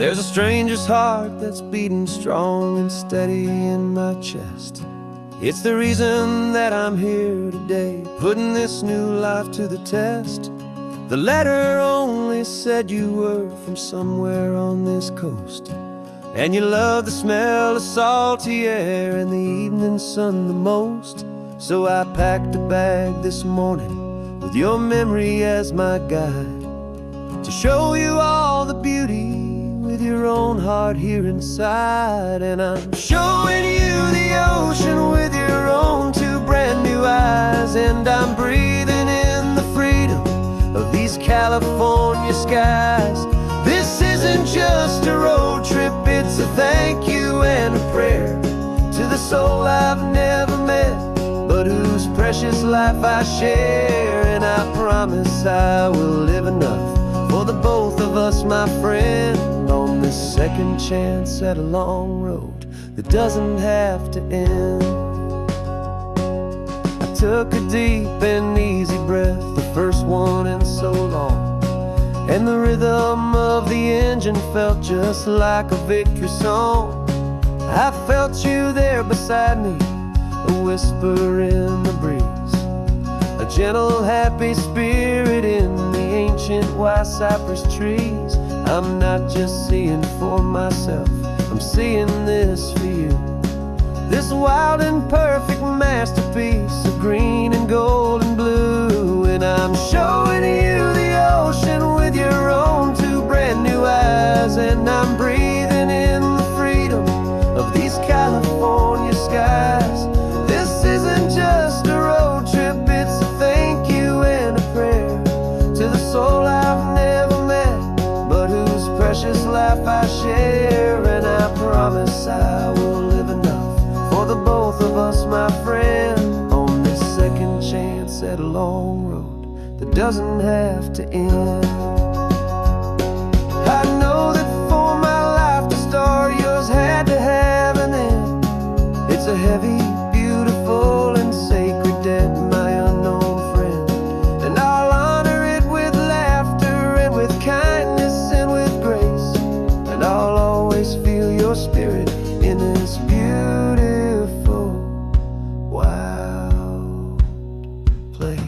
There's a stranger's heart that's beating strong and steady in my chest. It's the reason that I'm here today, putting this new life to the test. The letter only said you were from somewhere on this coast, and you love the smell of salty air and the evening sun the most. So I packed a bag this morning with your memory as my guide, to show you all the beauty with your own heart here inside. And I'm showing you the ocean with your own two brand new eyes, and I'm breathing in the freedom of these California skies. This isn't just a road trip, it's a thank you and a prayer to the soul I've never met, but whose precious life I share. And I promise I will live enough for the both of us, my friend, on this second chance at a long road that doesn't have to end. I took a deep and easy breath, the first one in so long, and the rhythm of the engine felt just like a victory song. I felt you there beside me, a whisper in the breeze, a gentle happy spirit in the ancient white cypress trees. I'm not just seeing for myself, I'm seeing this for you, this wild and perfect masterpiece of green and gold and blue. And I'm showing you the ocean with your own two brand new eyes, and I'm breathing in the freedom of these California skies. This isn't just a road trip, it's a thank you and a prayer to the soul I've never met, but whose precious life I share. And I promise I will live enough for the both of us, my friend, on this second chance at a long road that doesn't have to end. I know that for my life to start, yours had to have an end. It's a heavy, beautiful, and sacred debt, my unknown friend, and I'll honor it with laughter and with kindness and with grace, and I'll always feel your spirit in this beautiful, wild place.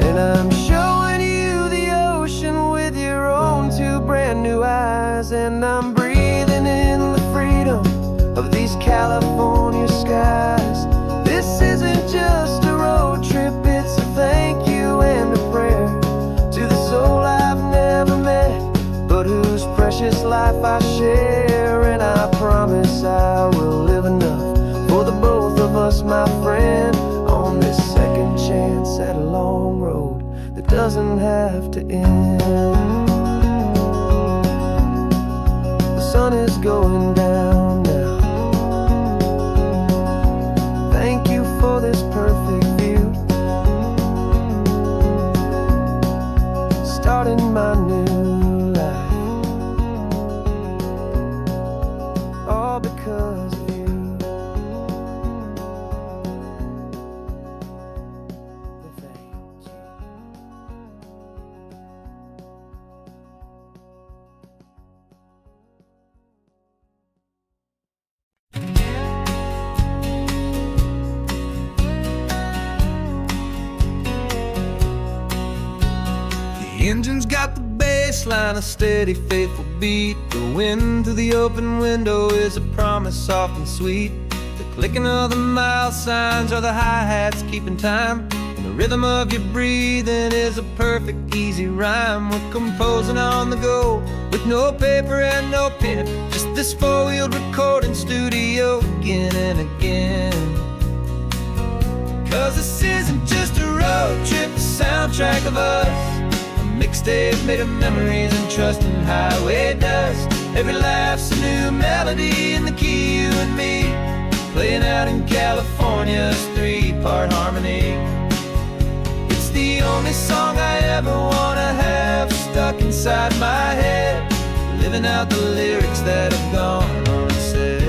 And I'm showing you the ocean with your own two brand new eyes, and I'm breathing in the freedom of these California skies. This isn't just a road trip, it's a thank you and a prayer to the soul I've never met, but whose precious life I share. And I promise I will live enough for the both of us, my friend, on this second chance at a long road that doesn't have to end. The sun is going down now. Thank you for this perfect view, starting my new life, all because of you. Thank you. The engine's got the bass line, a steady, faithful beat. The wind through the open window is a promise soft and sweet. The clicking of the mile signs are the hi-hats keeping time, and the rhythm of your breathing is a perfect, easy rhyme. We're composing on the go with no paper and no pen, just this four-wheeled recording studio again and again. Cause this isn't just a road trip, the soundtrack of us, mixtape made of memories and trust in highway dust. Every laugh's a new melody in the key, you and me, playing out in California's three-part harmony. It's the only song I ever wanna have stuck inside my head, living out the lyrics that have gone unsaid.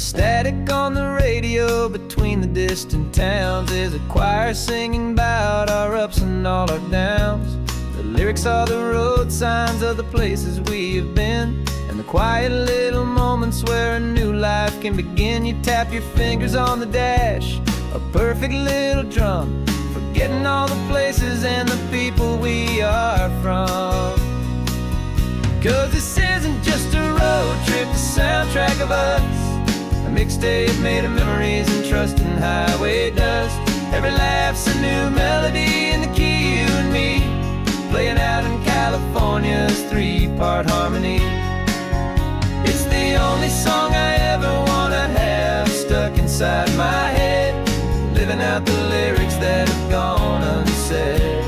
static on the radio between the distant towns is a choir singing about our ups and all our downs. The lyrics are the road signs of the places we have been, and the quiet little moments where a new life can begin. You tap your fingers on the dash, a perfect little drum, forgetting all the places and the people we are from. 'Cause this isn't just a road trip, the soundtrack of us, a mixtape made of memories and trust in highway dust. Every laugh's a new melody in the key, you and me, playing out in California's three-part harmony. It's the only song I ever wanna have stuck inside my head, living out the lyrics that have gone unsaid.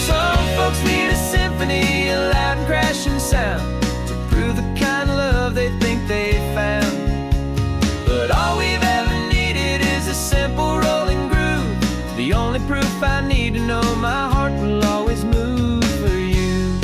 Some folks need a symphony, a loud and crashing sound, to prove the kind of love they think they found. But all we've ever needed is a simple rolling groove, the only proof I need to know my heart will always move for you.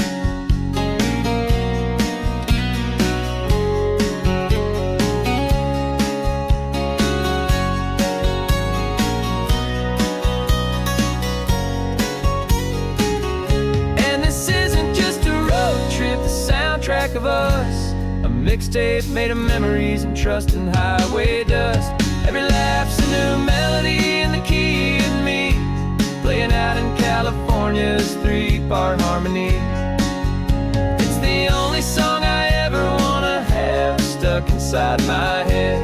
And this isn't just a road trip, the soundtrack of us, a mixtape made of memories and trust in highway dust. Every laugh's a new melody in the key and me, playing out in California's three-part harmony. It's the only song I ever wanna have stuck inside my head,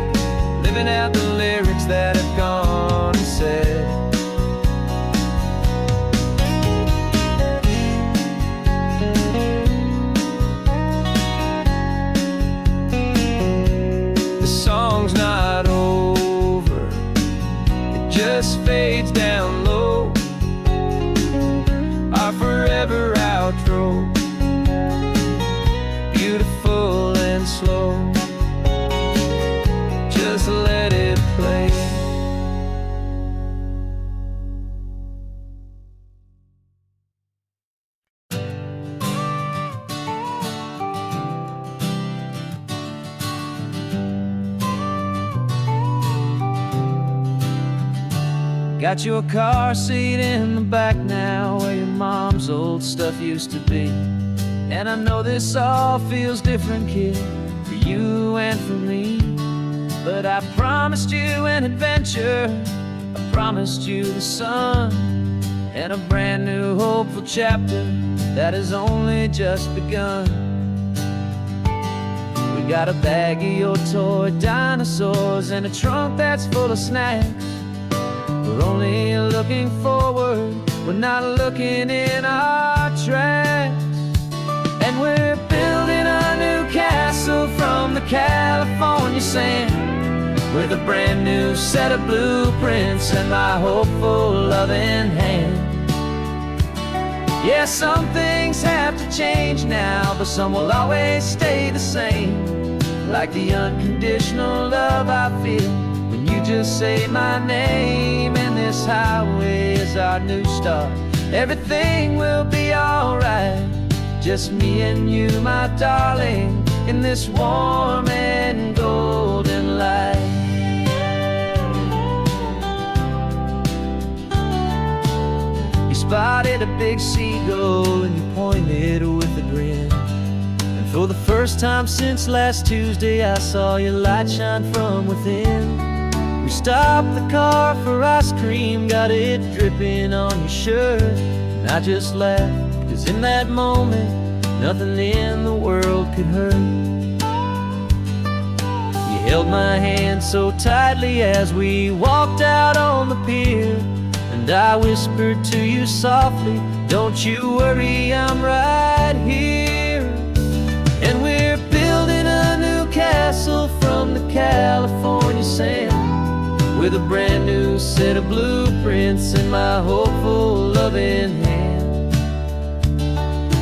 living out the lyrics that have gone unsaid. The song's not over, it just fades down low, our forever outro, beautiful and slow. Just let it play. Got your car seat in the back now, where your mom's old stuff used to be. And I know this all feels different, kid, for you and for me. But I promised you an adventure, I promised you the sun, and a brand new hopeful chapter that has only just begun. We got a bag of your toy dinosaurs and a trunk that's full of snacks. We're only looking forward, we're not looking in our tracks. And we're building a new castle from the California sand, with a brand new set of blueprints and my hopeful loving hand. Yeah, some things have to change now, but some will always stay the same, like the unconditional love I feel when you just say my name. And this highway is our new start, everything will be alright, just me and you, my darling, in this warm and golden light. You spotted a big seagull and you pointed with a grin, and for the first time since last Tuesday I saw your light shine from within. We stopped the car for ice cream, got it dripping on your shirt, and I just laughed, 'cause in that moment nothing in the world could hurt. You held my hand so tightly as we walked out on the pier, and I whispered to you softly, don't you worry, I'm right here. And we're building a new castle from the California sand, with a brand new set of blueprints in my hopeful loving hand.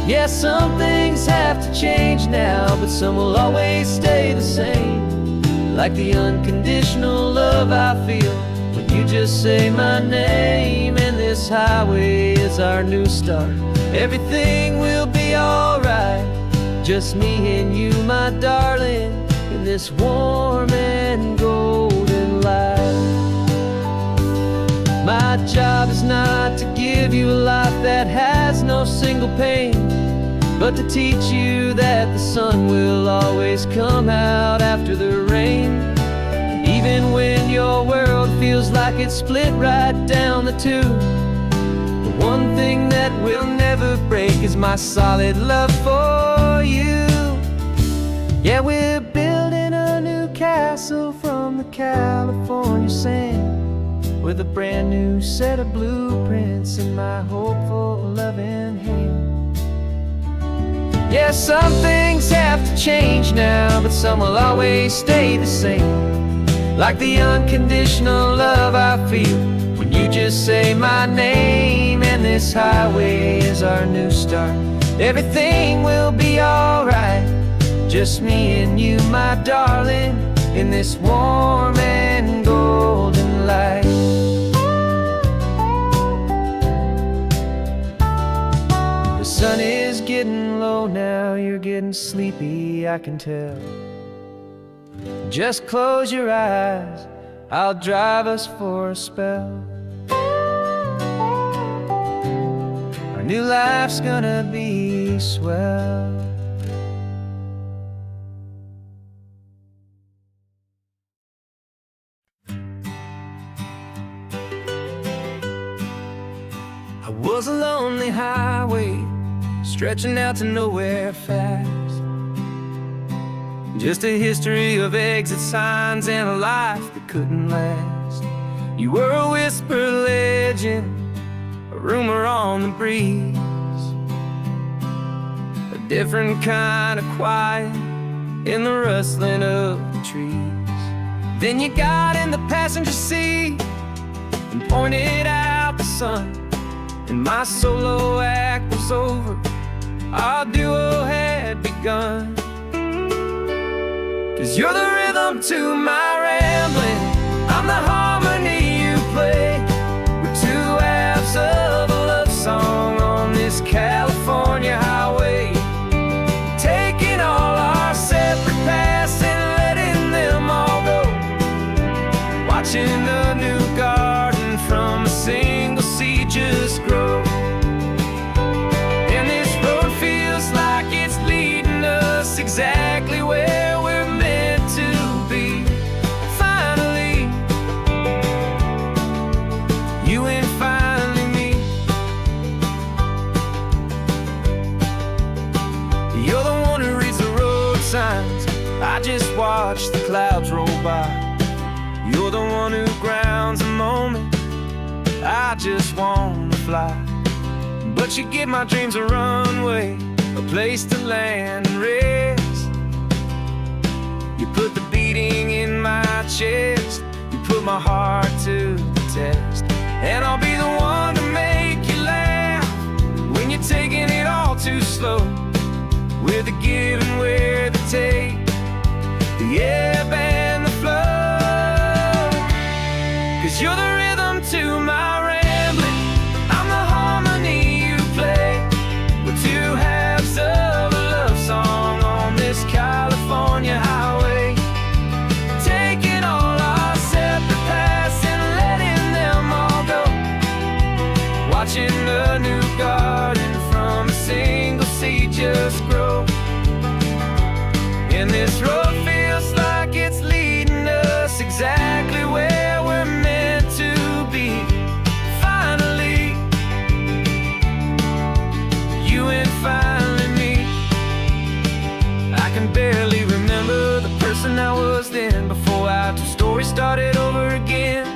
Yeah, some things have to change now, but some will always stay the same, like the unconditional love I feel when you just say my name. And this highway is our new start, everything will be alright, Just me and you, my darling, in this warm and golden life. My job is not to give you a life that has no single pain, but to teach you that the sun will always come out after the rain. Even when your world feels like it's split right down the two, the one thing that will never break is my solid love for you. Yeah, we're building a new castle from the California sand, with a brand new set of blueprints in my hopeful, loving hand. Yeah, some things have to change now, but some will always stay the same. Like the unconditional love I feel when you just say my name. And this highway is our new start. Everything will be alright. Just me and you, my darling, in this warm and golden light. The sun is getting low now, you're getting sleepy, I can tell. Just close your eyes, I'll drive us for a spell. Our new life's gonna be swell. I was a lonely highway, stretching out to nowhere fast. Just a history of exit signs and a life that couldn't last. You were a whisper legend, a rumor on the breeze, a different kind of quiet in the rustling of the trees. Then you got in the passenger seat and pointed out the sun, and my solo act was over, our duo had begun. 'Cause you're the rhythm to my rambling, I'm the harmony you play. We're two halves of a love song on this California highway, taking all our separate paths and letting them all go, watching a new garden from a single seed just grow. And this road feels like it's leading us exactly where we're meant to be. Finally, you and finally me. You're the one who reads the road signs, I just watch the clouds roll by. You're the one who grounds a moment, I just wanna fly. But you give my dreams a runway, a place to land and rest. You put the beating in my chest, you put my heart to the test. And I'll be the one to make you laugh when you're taking it all too slow. We're the give and we're the take, the ebb and the flow. 'Cause you're the rhythm to my rambling, I'm the harmony you play. We're two halves of a love song on this California highway, taking all our separate paths and letting them all go, watching a new garden from a single seed just grow. And this road feels like it's leading us exactly where we're meant to be. Finally, you and finally me. I can barely remember the person I was then, before our two stories started over again.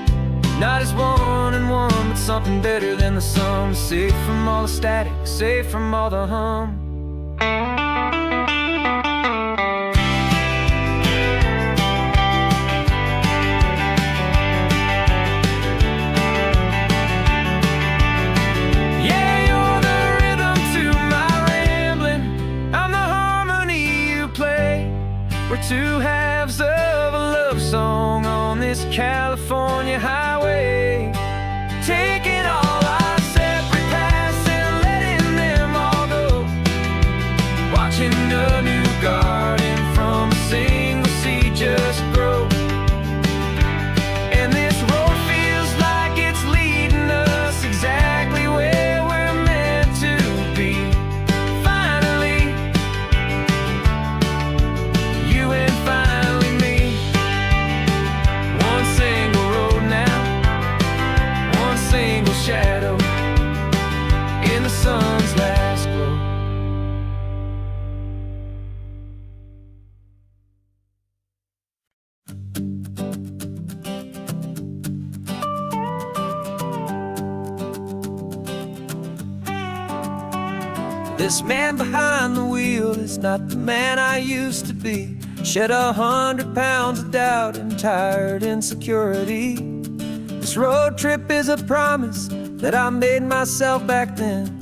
Not as one and one, but something better than the sum. Safe from all the static, safe from all the hum. We're two halves of a love song on this California highway, taking all our separate paths and letting them all go, watching a new This man behind the wheel is not the man I used to be. Shed 100 pounds of doubt and tired insecurity. This road trip is a promise that I made myself back then,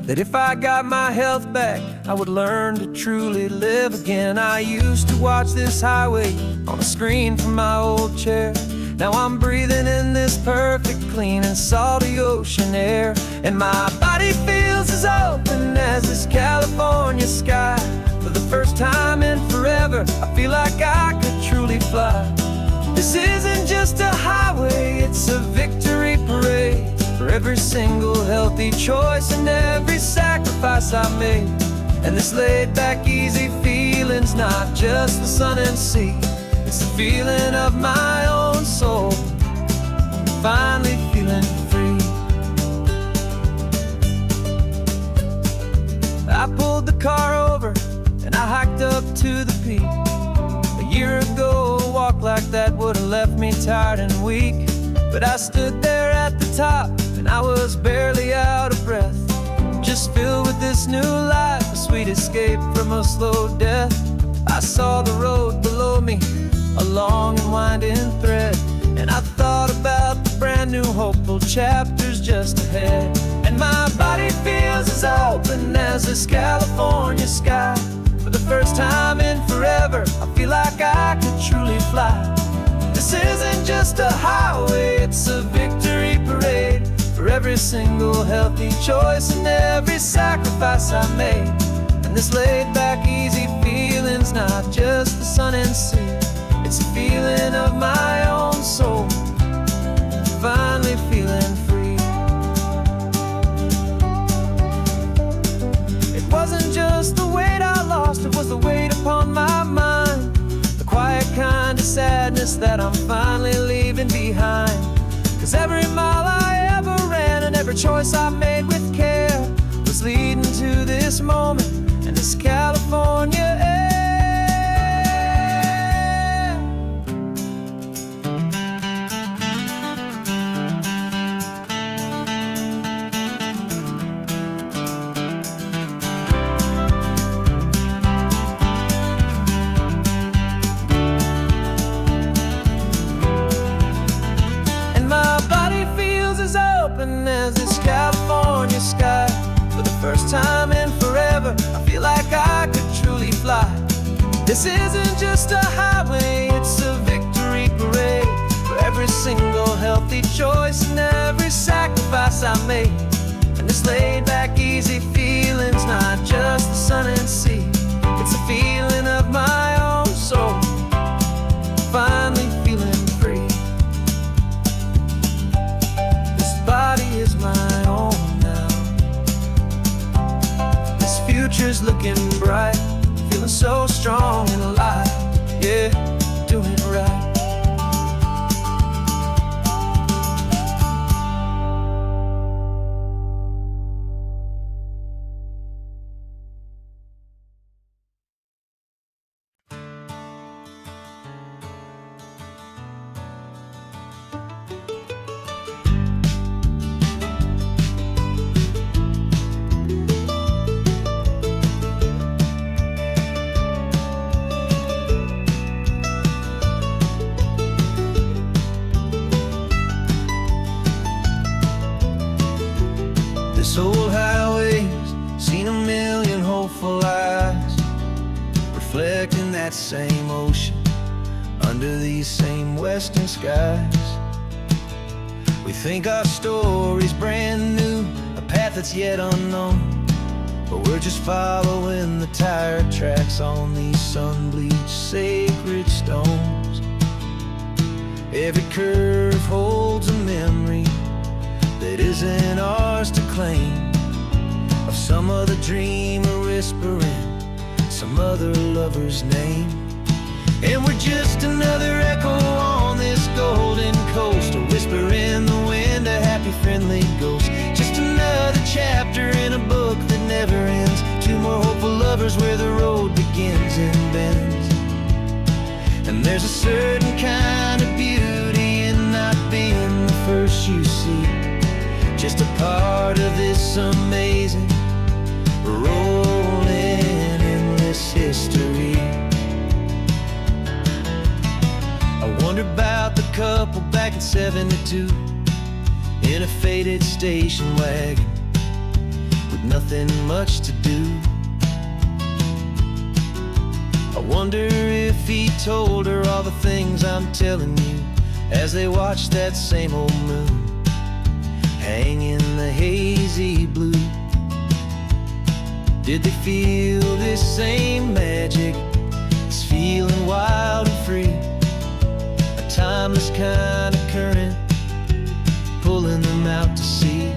that if I got my health back, I would learn to truly live again. I used to watch this highway on a screen from my old chair. Now I'm breathing in this perfect, clean and salty ocean air. And my body feels as open as this California sky. For the first time in forever, I feel like I could truly fly. This isn't just a highway, it's a victory parade. For every single healthy choice and every sacrifice I made. And this laid back, easy feeling's not just the sun and sea. It's the feeling of my own soul, finally feeling free. I pulled the car over and I hiked up to the peak. A year ago, a walk like that would've left me tired and weak. But I stood there at the top and I was barely out of breath, just filled with this new life, a sweet escape from a slow death. I saw the road below me, a long and winding thread, and I thought about the brand new hopeful chapters just ahead. And my body feels as open as this California sky. For the first time in forever, I feel like I could truly fly. This isn't just a highway, it's a victory parade. For every single healthy choice and every sacrifice I made. And this laid back, easy feeling's not just the sun and sea. It's a feeling of my own soul, finally feeling free. It wasn't just the weight I lost, it was the weight upon my mind. The quiet kind of sadness that I'm finally leaving behind. 'Cause every mile I ever ran and every choice I made with care was leading to this moment and this California air. As this California sky. For the first time in forever, I feel like I could truly fly. This isn't just a highway, it's a victory parade. For every single healthy choice and every sacrifice I made. And this laid back, easy feeling's not just the sun and sea. It's a feeling of my own soul, finally feeling free. Body is my own now. This future's looking bright, feeling so strong and alive. Yeah, doing it right. This old highway's seen a million hopeful eyes, reflecting that same ocean under these same western skies. We think our story's brand new, a path that's yet unknown, but we're just following the tire tracks on these sun-bleached sacred stones. Every curve holds a memory that isn't ours to claim, of some other dreamer whispering some other lover's name. And we're just another echo on this golden coast, a whisper in the wind, a happy friendly ghost. Just another chapter in a book that never ends. Two more hopeful lovers where the road begins and bends. And there's a certain kind of beauty in not being the first you see, just a part of this amazing road. history. I wonder about the couple back in '72 in a faded station wagon with nothing much to do. I wonder if he told her all the things I'm telling you as they watched that same old moon hang in the hazy blue. Did they feel this same magic, this feeling wild and free, a timeless kind of current pulling them out to sea?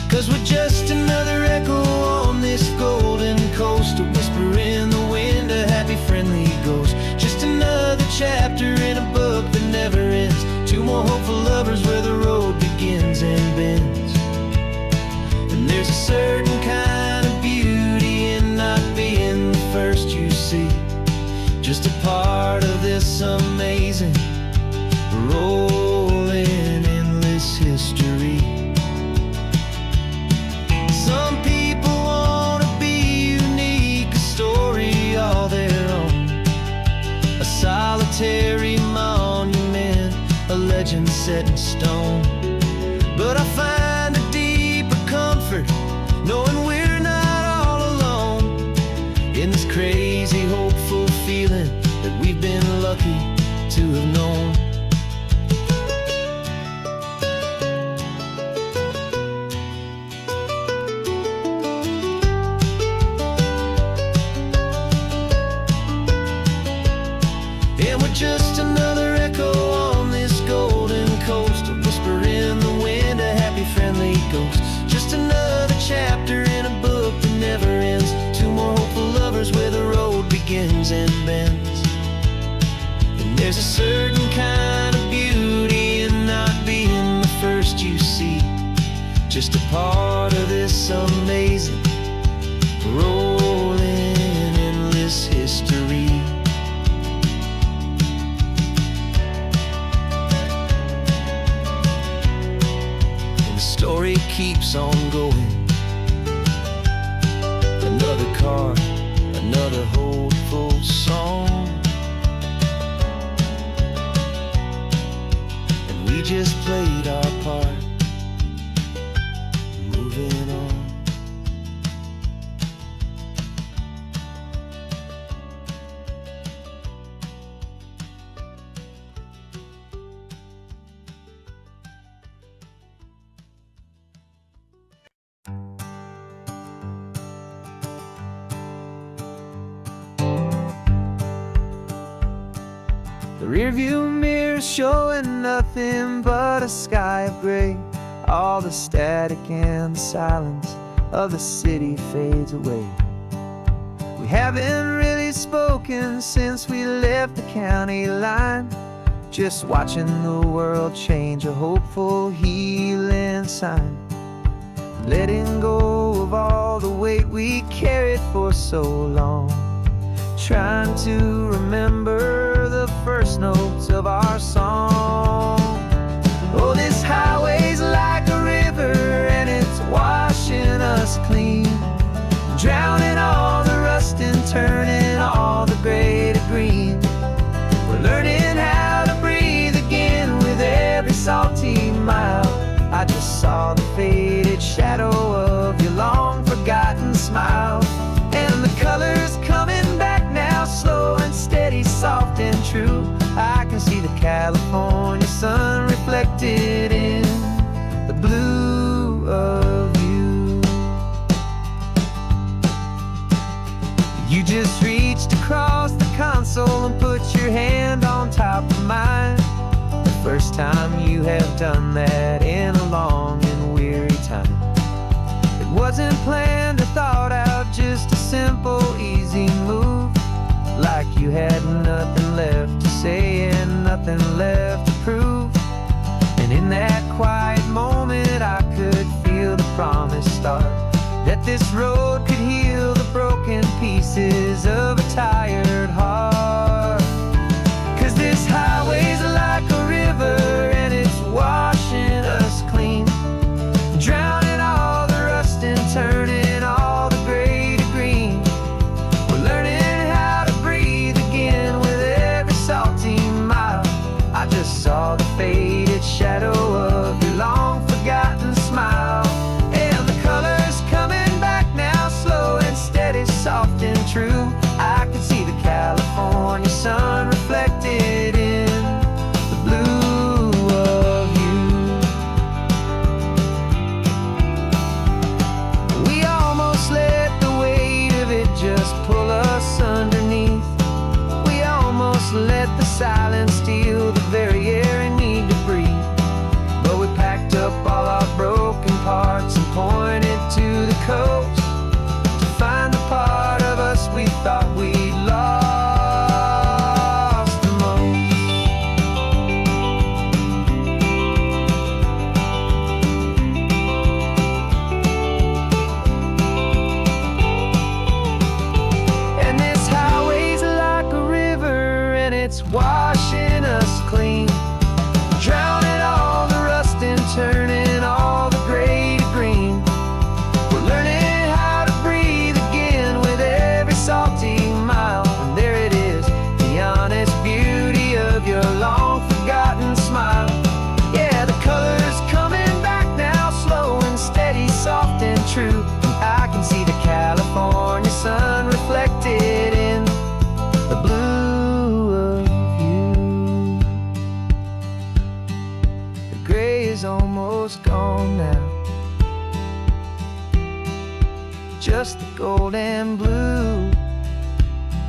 'Cause we're just another echo on this golden coast, a whisper in the wind, a happy friendly ghost. Just another chapter in a book that never ends, two more hopeful lovers where the road begins and bends. And there's a certain kind of beauty in not being the first you see, just a part of this amazing rolling endless history. Some people want to be unique, a story all their own, a solitary monument, a legend set in stone. But I find a deeper comfort knowing we're not all alone in this crazy, hopeful feeling that we've been lucky to have known. And we're just another echo on this golden coast, a whisper in the wind, a happy friendly ghost. Just another chapter in a book that never ends, two more hopeful lovers where the road begins and bends. And there's a certain kind of beauty in not being the first you see, just a part of this amazing rolling endless history. Story keeps on going. Another card, another hopeful song, and we just played our part, moving on. The rearview mirror showing nothing but a sky of gray. All the static and the silence of the city fades away. We haven't really spoken since we left the county line, just watching the world change, a hopeful healing sign. Letting go of all the weight we carried for so long, trying to remember the first notes of our song. Oh, this highway's like a river and it's washing us clean, drowning all the rust and turning all the gray to green. We're learning how to breathe again with every salty mile. I just saw the faded shadow of your long forgotten smile, and the colors coming back now, slow and steady, soft and true. I can see the California sun reflected in the blue of you. You just reached across the console and put your hand on top of mine, the first time you have done that in a long and weary time. It wasn't planned or thought out, just a simple, easy move, like you had nothing left to say and nothing left to prove. And in that quiet moment I could feel the promise start, that this road could heal the broken pieces of a tired heart. 'Cause this highway's like a river and it's washing us clean, drowning all the rust and turning all the gray to green. We're learning is almost gone now. Just the gold and blue,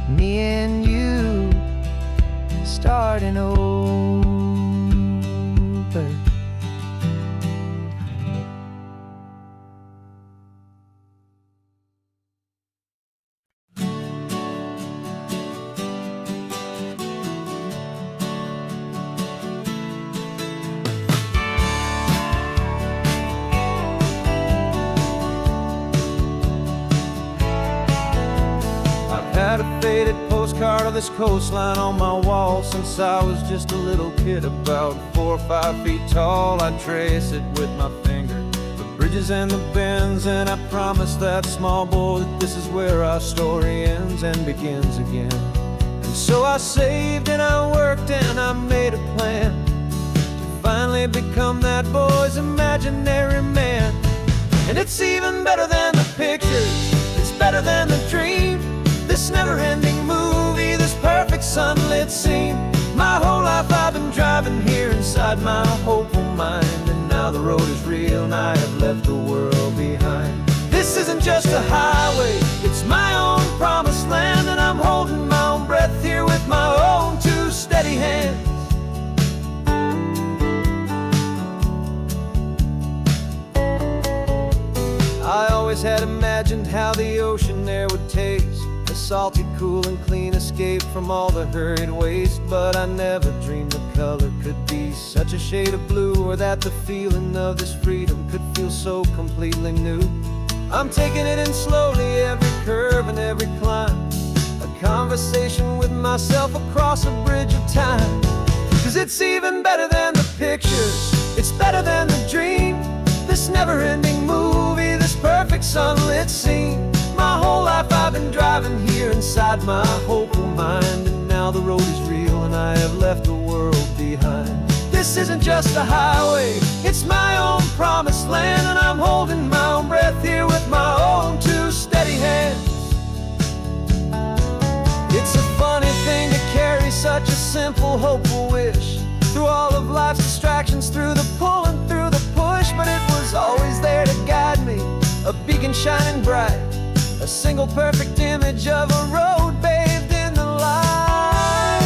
me and you starting over. Had a faded postcard of this coastline on my wall since I was just a little kid, about 4 or 5 feet tall. I trace it with my finger, the bridges and the bends, and I promised that small boy that this is where our story ends and begins again. And so I saved and I worked and I made a plan to finally become that boy's imaginary man. And it's even better than the pictures, it's better than the dream. This never-ending movie, this perfect sunlit scene. My whole life I've been driving here inside my hopeful mind, and now the road is real and I have left the world behind. This isn't just a highway, it's my own promised land, and I'm holding my own breath here with my own 2 steady hands. I always had imagined how the ocean air would taste, a salty, cool and clean escape from all the hurried waste. But I never dreamed the color could be such a shade of blue, or that the feeling of this freedom could feel so completely new. I'm taking it in slowly, every curve and every climb, a conversation with myself across a bridge of time. 'Cause it's even better than the pictures, it's better than the dream. This never-ending movie, this perfect sunlit scene. My whole life I've been driving here inside my hopeful mind, and now the road is real and I have left the world behind. This isn't just a highway, it's my own promised land, and I'm holding my own breath here with my own 2 steady hands. It's a funny thing to carry such a simple, hopeful wish through all of life's distractions, through the pull and through the push. But it was always there to guide me, a beacon shining bright, a single perfect image of a road bathed in the light.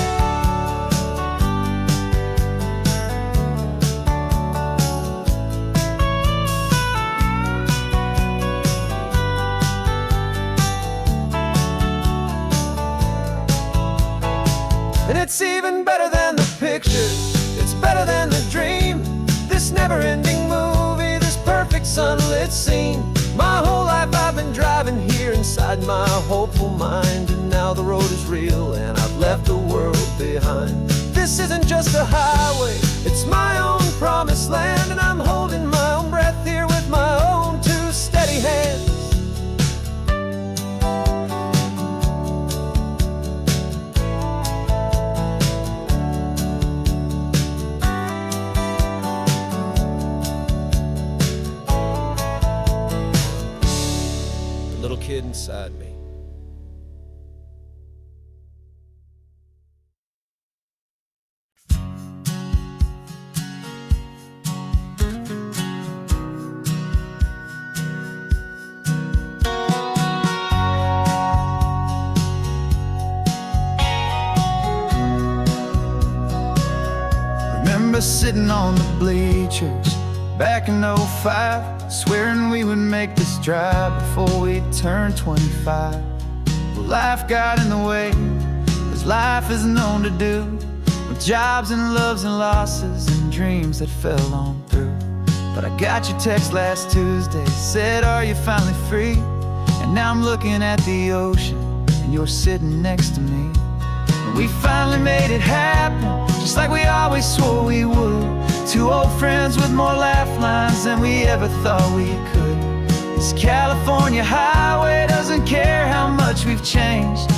And it's even better than the pictures, it's better than the dream. This never-ending movie, this perfect sunlit scene. My whole life I've been driving here inside my hopeful mind, and now the road is real and I've left the world behind. This isn't just a highway, it's my own promised land, and I'm holding my own breath here with my own 2 steady hands. Little kid inside me. Remember sitting on the bleachers back in '05, swearing we would make this drive before we turned 25. Well, life got in the way, as life is known to do, with jobs and loves and losses and dreams that fell on through. But I got your text last Tuesday, said, are you finally free? And now I'm looking at the ocean, and you're sitting next to me. And we finally made it happen, just like we always swore we would. 2 old friends with more laugh lines than we ever thought we could. This California highway doesn't care how much we've changed.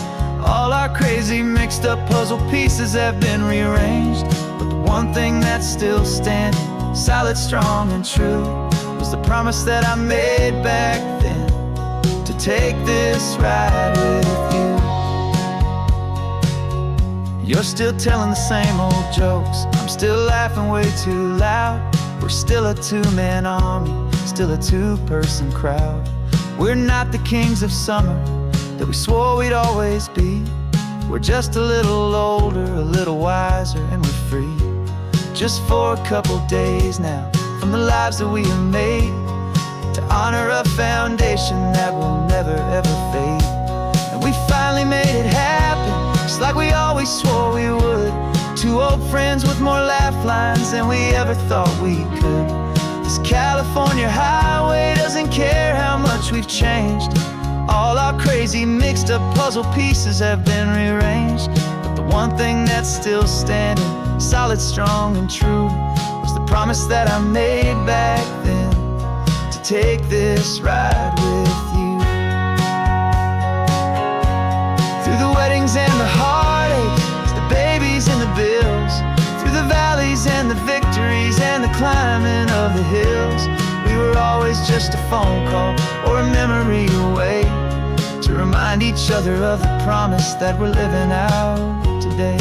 All our crazy mixed up puzzle pieces have been rearranged. But the one thing that's still standing, solid, strong and true, was the promise that I made back then, to take this ride with you. You're still telling the same old jokes, I'm still laughing way too loud. We're still a two-man army, still a two-person crowd. We're not the kings of summer that we swore we'd always be. We're just a little older, a little wiser, and we're free. Just for a couple days now, from the lives that we have made, to honor a foundation that will never ever fade. And we finally made it happen, just like we always swore we would. Two old friends with more laugh lines than we ever thought we could. This California highway doesn't care how much we've changed. All our crazy mixed up puzzle pieces have been rearranged, but the one thing that's still standing, solid, strong, and true, was the promise that I made back then, to take this ride with you. Through the weddings and the heartaches, the babies and the bills, through the valleys and the victories and the climbing of the hills, we were always just a phone call or a memory away, to remind each other of the promise that we're living out today.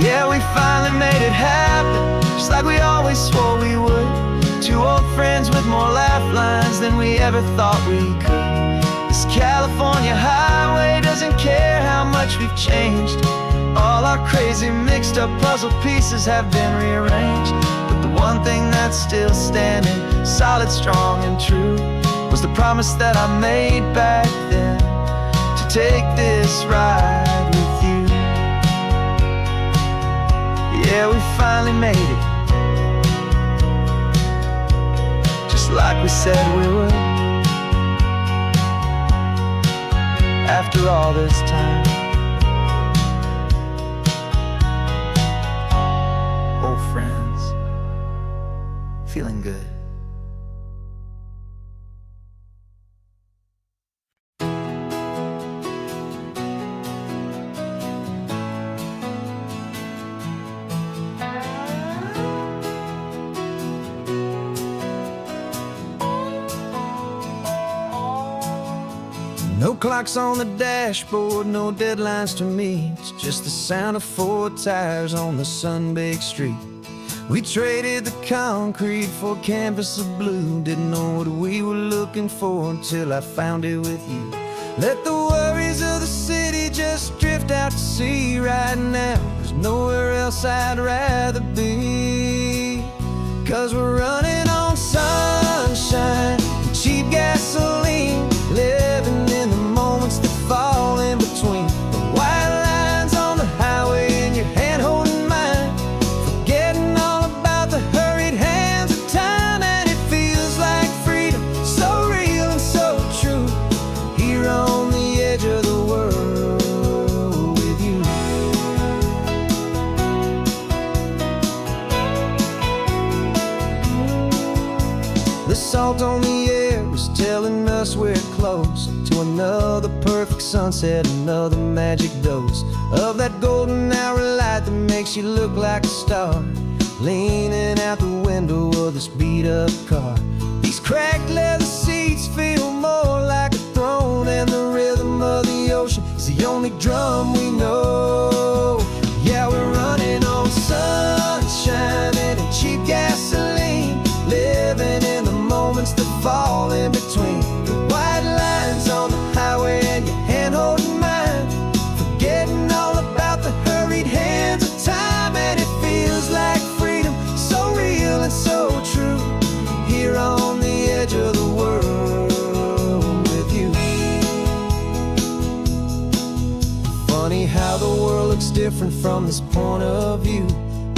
Yeah, we finally made it happen, just like we always swore we would. Two old friends with more laugh lines than we ever thought we could. This California highway doesn't care how much we've changed. All our crazy mixed up puzzle pieces have been rearranged, but the one thing that's still standing, solid, strong, and true, was the promise that I made back then, to take this ride with you. Yeah, we finally made it, just like we said we would. After all this time, old friends, feeling good. No clocks on the dashboard, no deadlines to meet, just the sound of four tires on the sun-baked street. We traded the concrete for a canvas of blue, didn't know what we were looking for until I found it with you. Let the worries of the city just drift out to sea right now. There's nowhere else I'd rather be, 'cause we're running on sunshine and cheap gasoline, living in the moments that fall in between. The white lines on the highway and your hand holding mine, forgetting all about the hurried hands of time. And it feels like freedom, so real and so true, here on the edge of the world with you. The salt on the air was telling us we're close to another perfect sunset, another magic dose of that golden hour light that makes you look like a star, leaning out the window of this beat-up car. These cracked leather seats feel more like a throne, and the rhythm of the ocean is the only drum we know. Yeah, we're running on sunshine and cheap gasoline, living in the moments that fall in between. The white lines on the highway and your hand holding mine, forgetting all about the hurried hands of time. And it feels like freedom, so real and so true, here on the edge of the world with you. Funny how the world looks different from this point of view.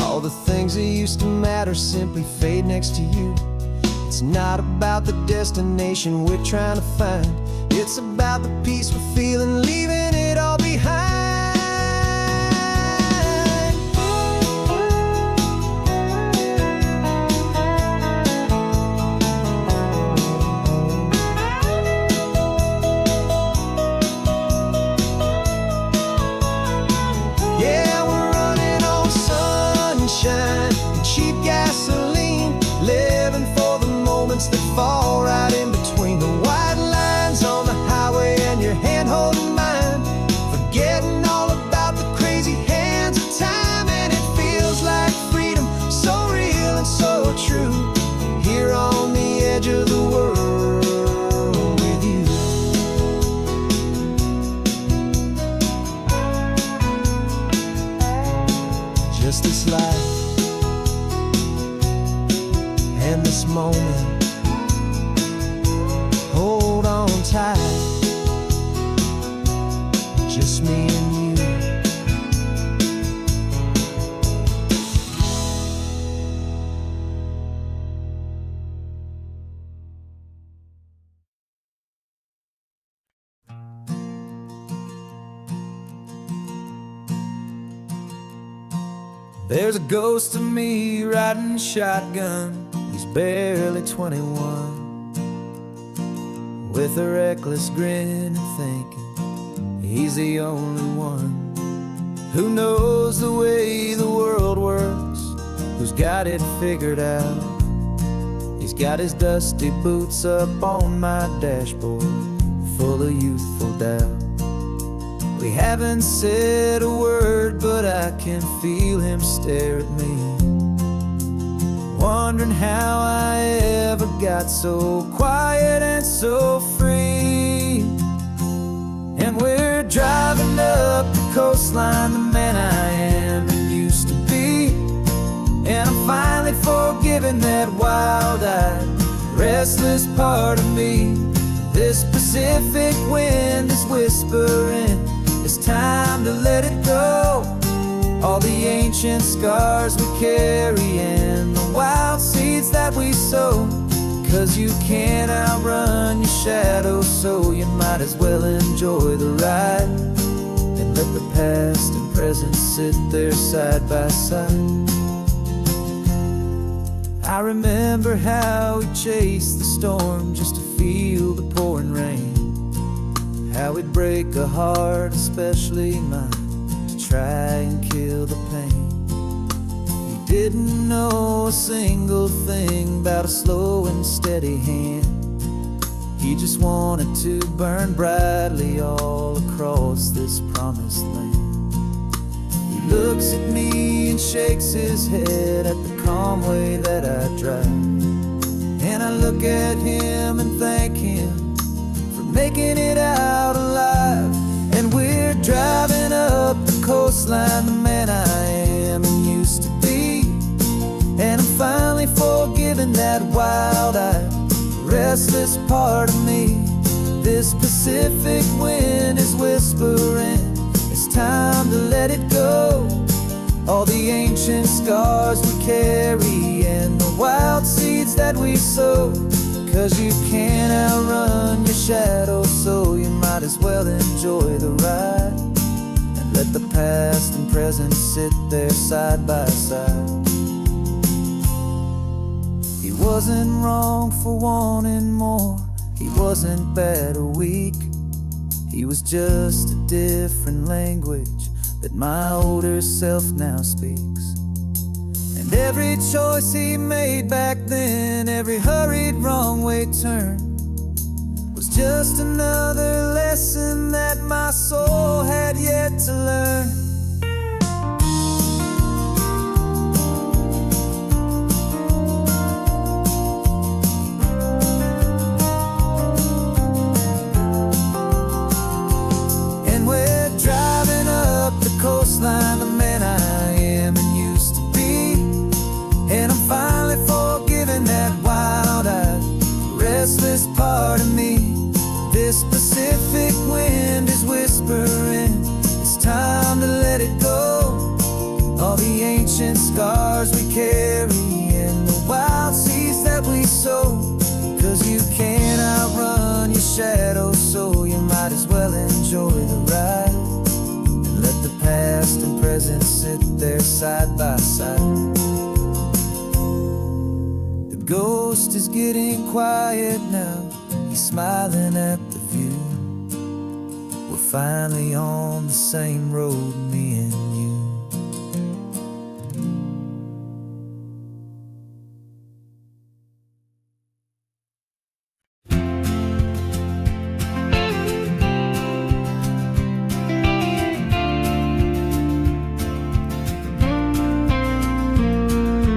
All the things that used to matter simply fade next to you. It's not about the destination we're trying to find, it's about the peace we're feeling, leaving it all behind. Yeah, we're running on sunshine and cheap moment. Hold on tight, just me and you. There's a ghost of me riding shotgun. He's barely 21, with a reckless grin and thinking he's the only one who knows the way the world works, who's got it figured out. He's got his dusty boots up on my dashboard, full of youthful doubt. We haven't said a word, but I can feel him stare at me, wondering how I ever got so quiet and so free. And we're driving up the coastline, the man I am and used to be. And I'm finally forgiving that wild-eyed, restless part of me. This Pacific wind is whispering, it's time to let it go. All the ancient scars we carry and the wild seeds that we sow. 'Cause you can't outrun your shadow, so you might as well enjoy the ride and let the past and present sit there side by side. I remember how we chased the storm just to feel the pouring rain, how we'd break a heart, especially mine, to try and kill the pain. We didn't know a single thing about a slow and steady hand. He just wanted to burn brightly all across this promised land. He looks at me and shakes his head at the calm way that I drive, and I look at him and thank him making it out alive. And we're driving up the coastline, the man I am and used to be. And I'm finally forgiving that wild-eyed, restless part of me. This Pacific wind is whispering, it's time to let it go. All the ancient scars we carry and the wild seeds that we sow. 'Cause you can't outrun your shadow, so you might as well enjoy the ride and let the past and present sit there side by side. He wasn't wrong for wanting more, he wasn't bad or weak. He was just a different language that my older self now speaks. And every choice he made back then, every hurried wrong way turn, was just another lesson that my soul had yet to learn. And we're driving up the coastline, the man I am and used to be. And I'm finally forgiving that wild-eyed, restless part of me. This Pacific wind is whispering, it's time to let it go. All the ancient scars we carry and the wild seeds that we sow. 'Cause you can't outrun your shadow, so you might as well enjoy the ride and let the past and present sit there side by side. Ghost is getting quiet now, he's smiling at the view. We're finally on the same road, me and you.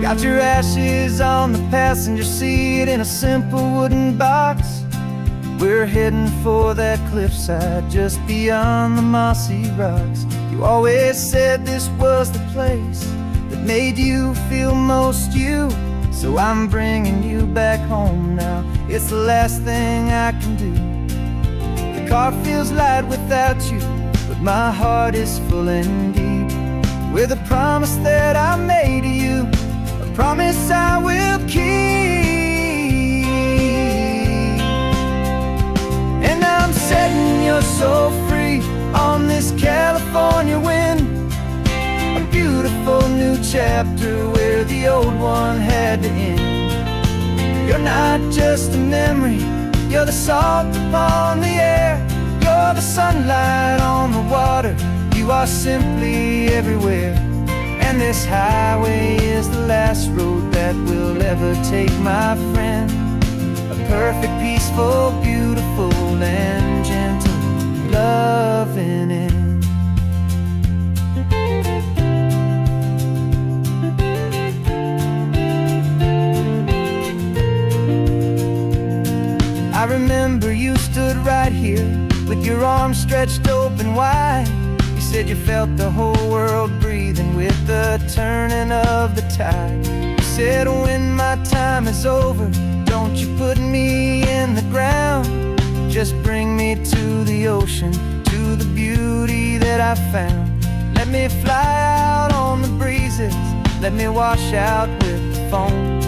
Got your ashes on the passenger seat in a simple wooden box. We're heading for that cliffside just beyond the mossy rocks. You always said this was the place that made you feel most you. So I'm bringing you back home now. It's the last thing I can do. The car feels light without you, but my heart is full and deep with a promise that I made to you, a promise I will keep. And I'm setting your soul free on this California wind, a beautiful new chapter where the old one had to end. You're not just a memory, you're the salt upon the air, you're the sunlight on the water, you are simply everywhere. And this highway is the last road that we'll ever take, my friend. A perfect, peaceful, beautiful, and gentle, loving end. I remember you stood right here with your arms stretched open wide. You said you felt the whole world breathing with the turning of the tide. You said, when my time is over, don't you put me in the ground, just bring me to the ocean, to the beauty that I found. Let me fly out on the breezes, let me wash out with the foam.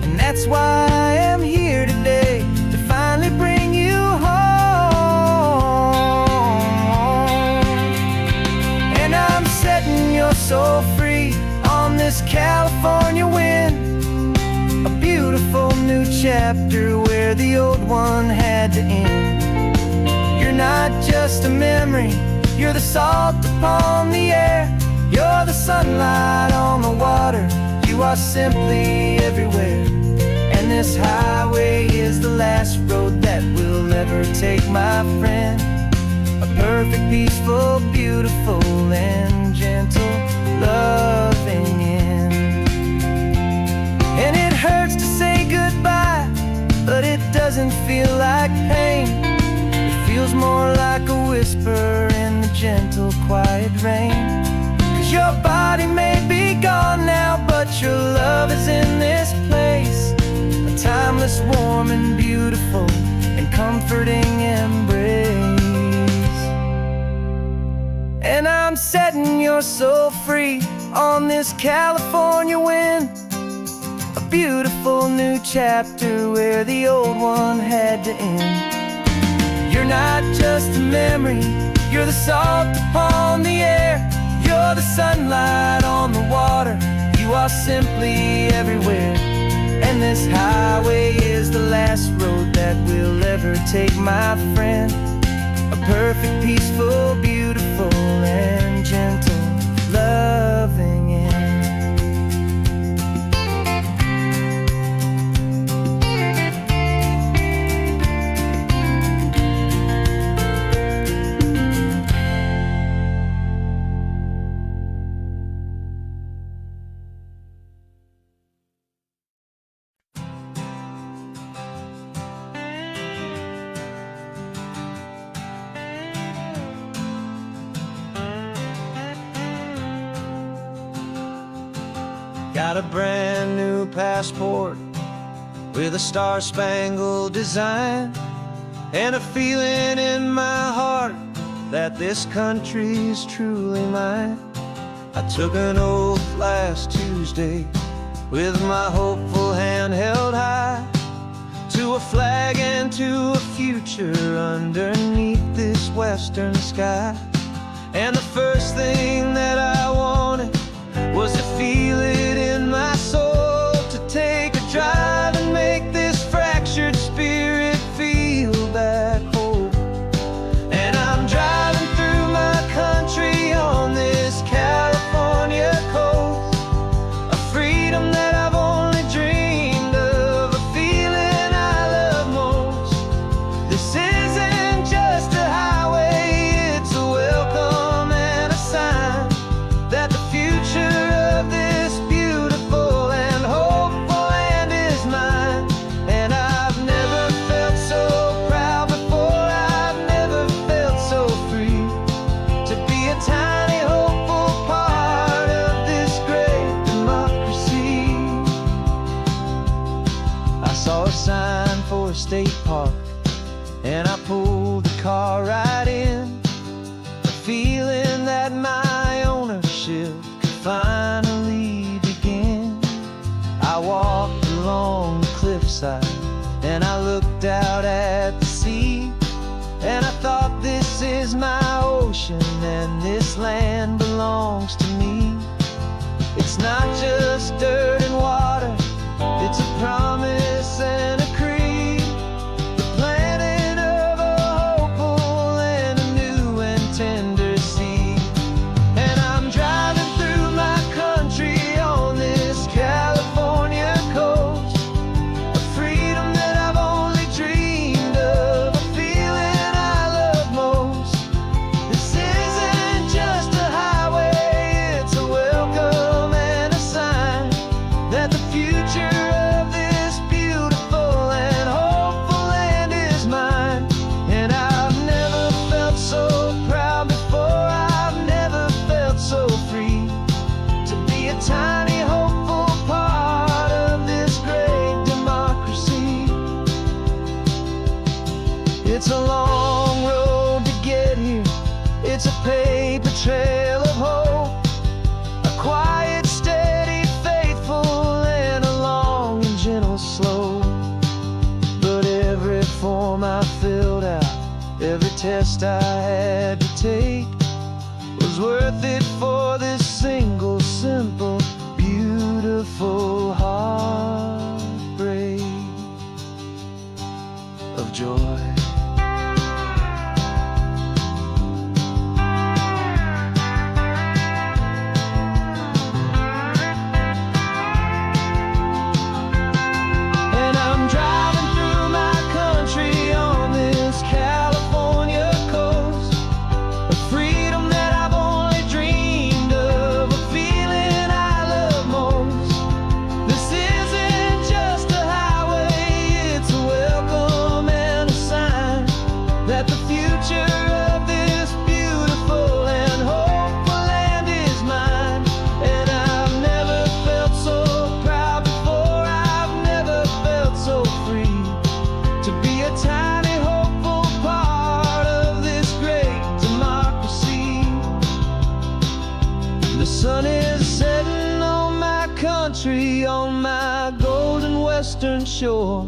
And that's why I am here today, to finally bring you home. And I'm setting your soul free on this California wind, a beautiful new chapter where the old one had to end. You're not just a memory, you're the salt upon the air, you're the sunlight on the water, you are simply everywhere. And this highway is the last road that we'll ever take, my friend. A perfect, peaceful, beautiful, and gentle, loving end. And it hurts to say goodbye, but it doesn't feel like pain. It feels more like a whisper in the gentle, quiet rain. 'Cause your body may be gone now, but your love is in this place, a timeless, warm, and beautiful, and comforting embrace. And I'm setting your soul free on this California wind, a beautiful new chapter where the old one had to end. You're not just a memory, you're the salt upon the air, you're the sunlight on the water, you are simply everywhere. And this highway is the last road that we'll ever take, my friend. A perfect, peaceful, beautiful, and gentle, loving end. Got a brand new passport with a star-spangled design, and a feeling in my heart that this country's truly mine. I took an oath last Tuesday with my hopeful hand held high, to a flag and to a future underneath this western sky. And the first thing that I wanted was to feel it in my soul, to take a drive and make this fractured spirit feel back home. And I'm driving through my country on this California coast, a freedom that I've only dreamed of, a feeling I love most. This isn't just a highway, it's a welcome and a sign, sign for a state park, and I pulled the car right in, feeling that my ownership could finally begin. I walked along the cliffside and I looked out at the sea, and I thought, this is my ocean and this land belongs to me. It's not just dirt and water, it's a promise and a creed, the planting of a hopeful and a new and tender seed. And I'm driving through my country on this California coast, a freedom that I've only dreamed of, a feeling I love most. This isn't just a highway, it's a welcome and a sign that the future of this beautiful and hopeful land is mine. And I've never felt so proud before, I've never felt so free to be a tiny hopeful part of this great democracy. It's a long road to get here, it's a paper trail of hope, a quiet, steady, faithful, and a long and gentle slope. But every form I filled out, every test I had to take, was worth it for this single, simple, beautiful heartbreak of joy. And I'm driving through my country on this California coast, a freedom that I've only dreamed of, a feeling I love most. This isn't just a highway, it's a welcome and a sign that the future of this beautiful and hopeful land is mine. And I've never felt so proud before, I've never felt so free to be a tiny hopeful part of this great democracy. The sun is setting on my country, on my golden western shore.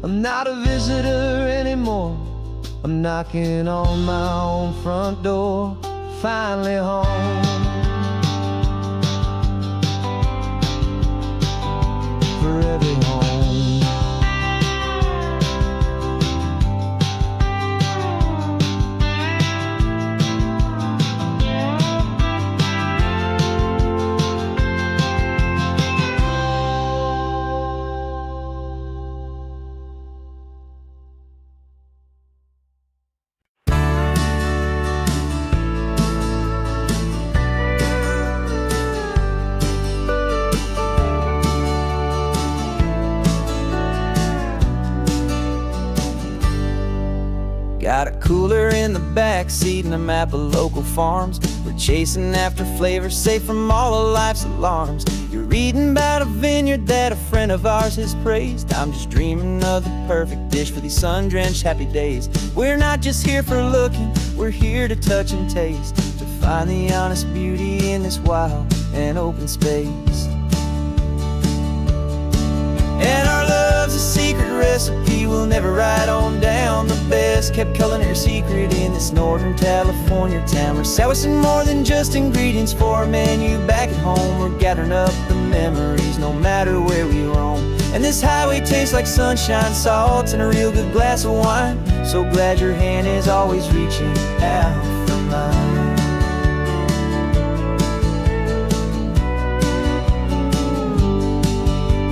I'm not a visitor anymore, I'm knocking on my own front door, finally home. Forever home. Got a cooler in the back seat and a map of local farms. We're chasing after flavors safe from all of life's alarms. You're reading about a vineyard that a friend of ours has praised. I'm just dreaming of the perfect dish for these sun-drenched happy days. We're not just here for looking, we're here to touch and taste, to find the honest beauty in this wild and open space. And our love's a secret recipe we'll never write on down. The best kept culinary secret in this Northern California town. We're sourcing more than just ingredients for a menu back at home. We're gathering up the memories no matter where we roam. And this highway tastes like sunshine, salt, and a real good glass of wine. So glad your hand is always reaching out for mine.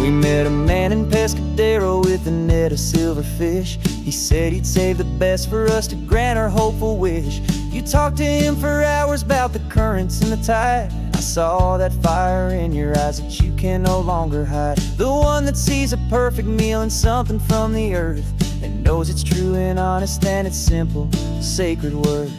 We met a man in Pescadero with a net of silverfish. He said he'd save the best for us to grant our hopeful wish. You talked to him for hours about the currents and the tide. I saw that fire in your eyes that you can no longer hide. The one that sees a perfect meal in something from the earth, and knows it's true and honest and it's simple, sacred worth.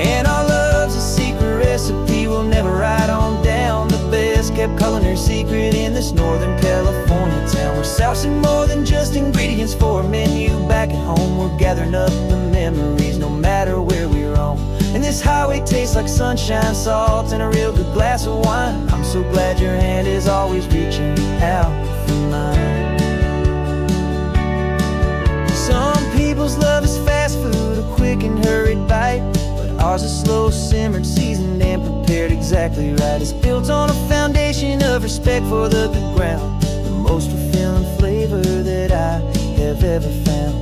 And our love's a secret recipe we'll never write on down. The best kept culinary secret in this Northern California town. We're sourcing more than just ingredients for a menu. Back at home, we're gathering up the memories, no matter where we roam. And this highway tastes like sunshine, salt, and a real good glass of wine. I'm so glad your hand is always reaching out for mine. Some people's love is fast food, a quick and hurried bite, but ours is slow, simmered, seasoned, and prepared exactly right. It's built on a foundation of respect for the good ground, the most fulfilling flavor that I have ever found.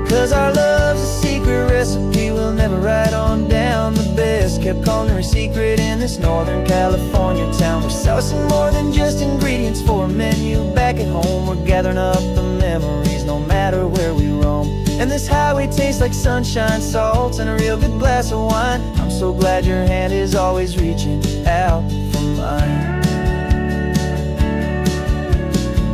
'Cause our love's a secret recipe we'll never write on down. The best kept culinary secret in this Northern California town. We're sourcing more than just ingredients for a menu. Back at home, we're gathering up the memories, no matter where we roam. And this highway tastes like sunshine, salt, and a real good glass of wine. I'm so glad your hand is always reaching out for mine.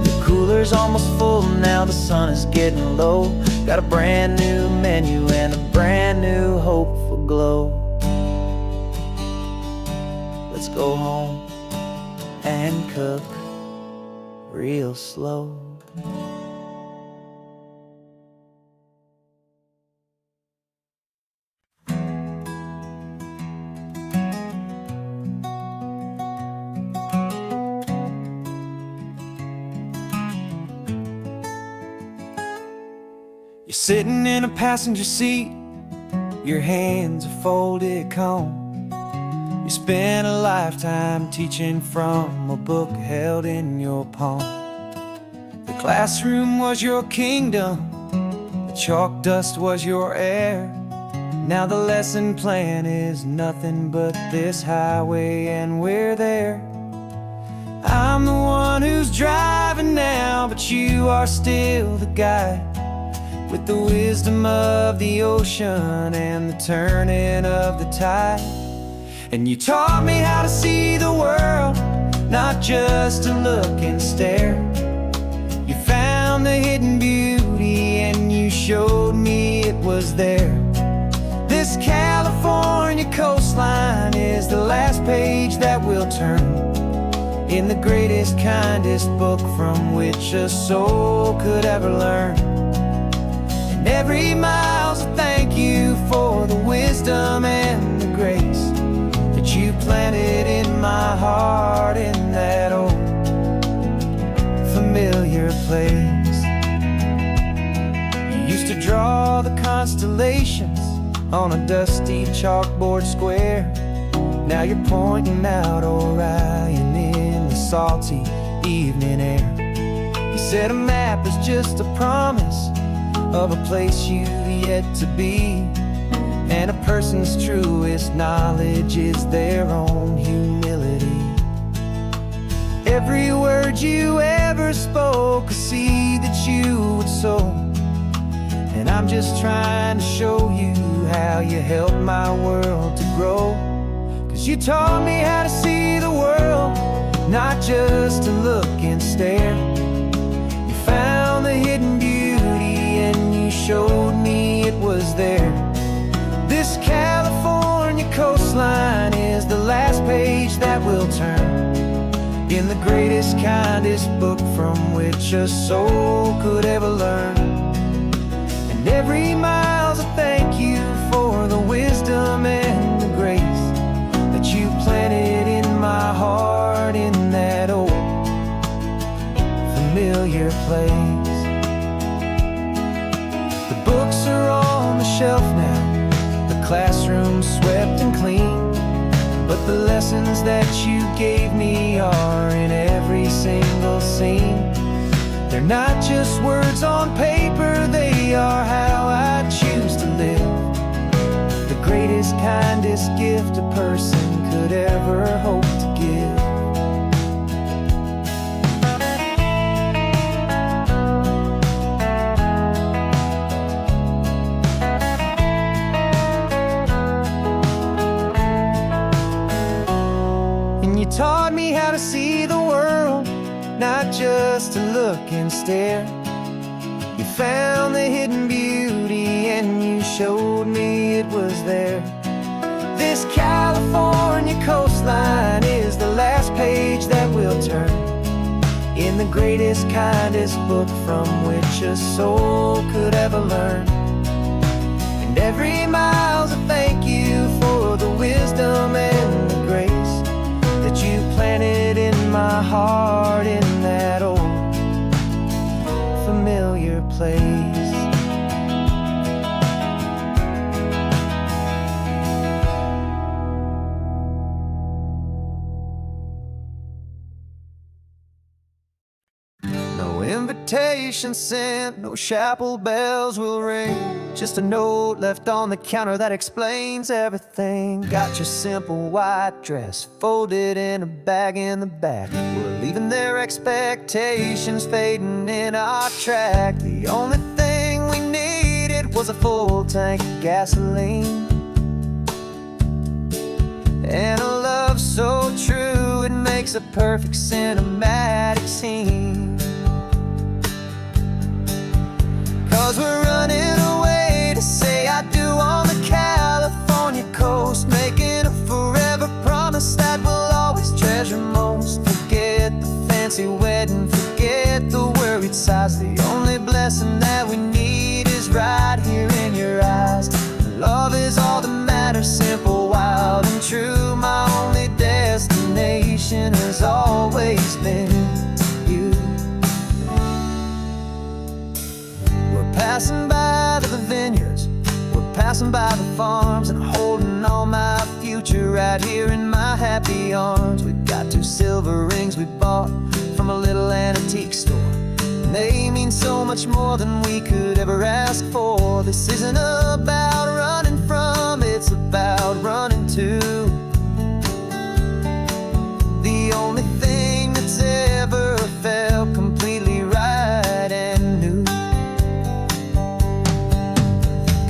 The cooler's almost full now, the sun is getting low. Got a brand new menu and a brand new hopeful glow. Let's go home and cook real slow. You're sitting in a passenger seat, your hands are folded calm. You spent a lifetime teaching from a book held in your palm. The classroom was your kingdom, the chalk dust was your air. Now the lesson plan is nothing but this highway and we're there. I'm the one who's driving now, but you are still the guide, with the wisdom of the ocean and the turning of the tide. And you taught me how to see the world, not just to look and stare. You found the hidden beauty and you showed me it was there. This California coastline is the last page that we'll turn in the greatest, kindest book from which a soul could ever learn. Every mile's a thank you for the wisdom and the grace that you planted in my heart in that old familiar place. You used to draw the constellations on a dusty chalkboard square. Now you're pointing out Orion in the salty evening air. You said a map is just a promise of a place you've yet to be, and a person's truest knowledge is their own humility. Every word you ever spoke, a seed that you would sow, and I'm just trying to show you how you helped my world to grow. 'Cause you taught me how to see the world, not just to look and stare. You found the hidden beauty and you showed me it was there. This California coastline is the last page that we'll turn in the greatest, kindest book from which a soul could ever learn. And every mile's a thank you for the wisdom and the grace that you planted in my heart in that old familiar place. The books are on the shelf now, the classroom swept and clean, but the lessons that you gave me are in every single scene. They're not just words on paper, they are how I choose to live. The greatest, kindest gift a person could ever hope to give. taught me how to see the world, not just to look and stare. You found the hidden beauty and you showed me it was there. This California coastline is the last page that we'll turn in the greatest, kindest book from which a soul could ever learn. And every mile's a thank you for the wisdom and the grace that you planted in my heart in that old familiar place. No invitation sent, no chapel bells will ring, just a note left on the counter that explains everything. Got your simple white dress folded in a bag in the back. We're leaving their expectations fading in our track. The only thing we needed was a full tank of gasoline and a love so true it makes a perfect cinematic scene. 'Cause we're running away to say I do on the California coast, making a forever promise that we'll always treasure most. Forget the fancy wedding, forget the worried sighs. The only blessing that we need is right here in your eyes. Love is all that matters, simple, wild, and true. My only destination has always been you. We're passing by the vineyards, we're passing by the farms, and holding all my future right here in my happy arms. We've got 2 silver rings we bought from a little antique store, and they mean so much more than we could ever ask for. This isn't about running from, it's about running to the only thing that's ever felt completely right and new.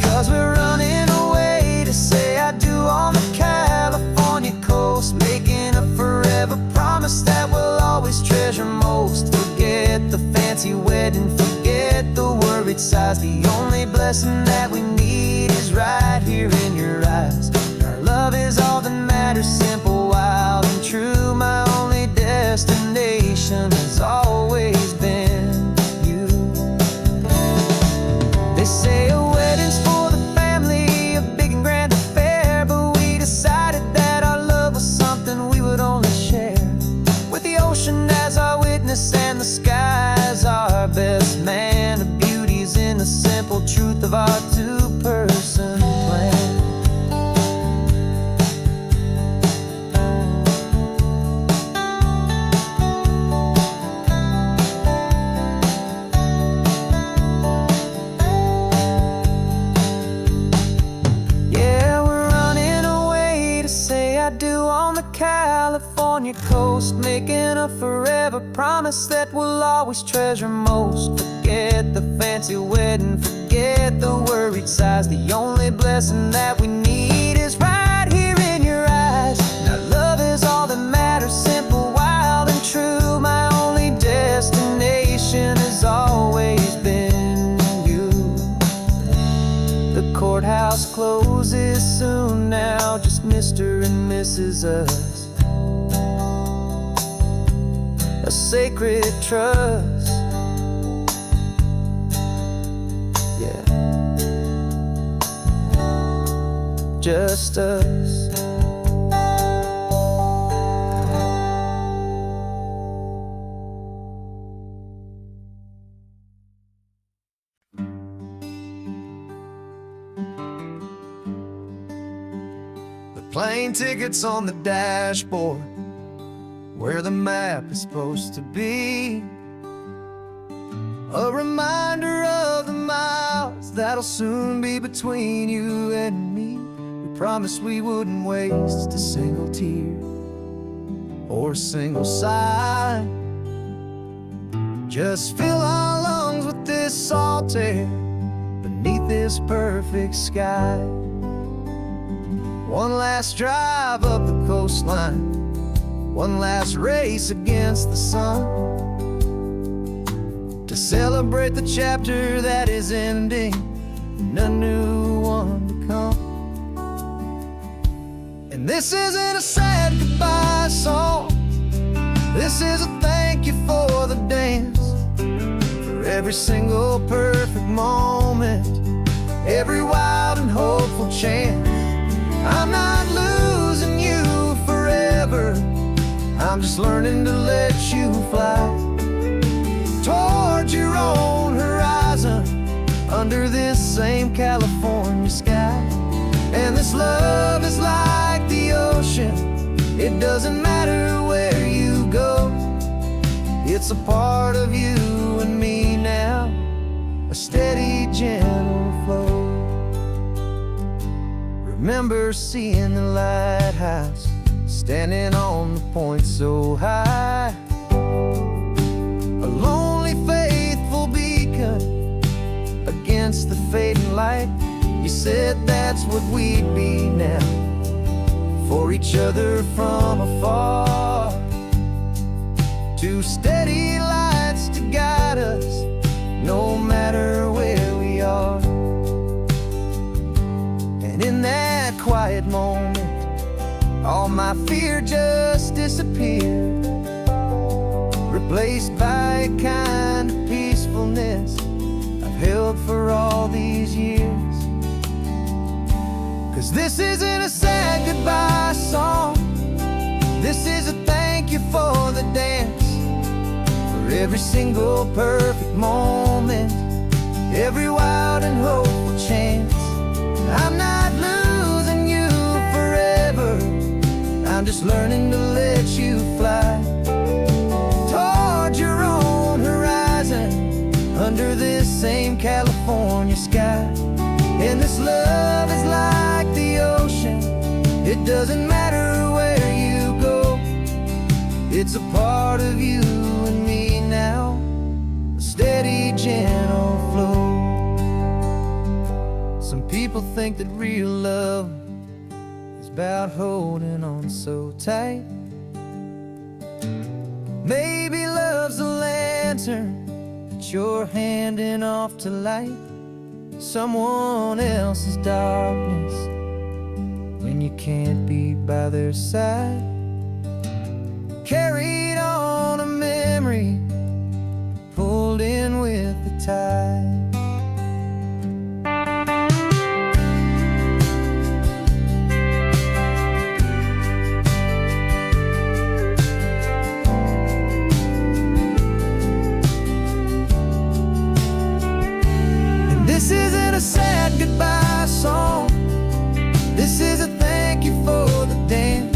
'Cause we're running away to say I do on the California coast, making a forever promise that we'll always treasure most. Forget the fancy wedding, forget the worried sighs. The only blessing that we need is right here in your eyes. Our love is all that matters, simple, wild, and true. My only destination has always been you. They say a wedding's for the family, a big and grand affair, but we decided that our love was something we would only share with the ocean as our witness and the sky as our best man. The beauty's in the simple truth of our 2-person plan. Yeah, we're running away to say I do on the California coast, making a forever promise that we'll always treasure most. Forget the fancy wedding, forget the worried sighs. The only blessing that we need is right here in your eyes. Now love is all that matters, simple, wild, and true. My only destination has always been you. The courthouse closes soon now, just Mr. and Mrs. Us. A sacred trust. Yeah, just us. The plane tickets on the dashboard, where the map is supposed to be. A reminder of the miles that'll soon be between you and me. We promised we wouldn't waste a single tear or a single sigh. Just fill our lungs with this salt air beneath this perfect sky. One last drive up the coastline, one last race against the sun, to celebrate the chapter that is ending and a new one to come. And this isn't a sad goodbye song, this is a thank you for the dance, for every single perfect moment, every wild and hopeful chance. I'm not losing you forever, I'm just learning to let you fly towards your own horizon, under this same California sky. And this love is like the ocean, it doesn't matter where you go, it's a part of you and me now, a steady, gentle flow. Remember seeing the lighthouse, standing on the point so high, a lonely, faithful beacon against the fading light. You said that's what we'd be now, for each other from afar, two steady lights to guide us, no matter where we are. And in that quiet moment, all my fear just disappeared, replaced by a kind of peacefulness I've held for all these years. 'Cause this isn't a sad goodbye song, this is a thank you for the dance, for every single perfect moment, every wild and hopeful chance. I'm not losing you forever, I'm just learning to let you fly towards your own horizon, under this same California sky. And this love is like the ocean, it doesn't matter where you go, it's a part of you and me now, a steady, gentle flow. Some people think that real love is about holding on so tight. Maybe love's a lantern that you're handing off to light someone else's darkness when you can't be by their side. Carried on a memory, pulled in with the tide. This isn't a sad goodbye song, this is a thank you for the dance,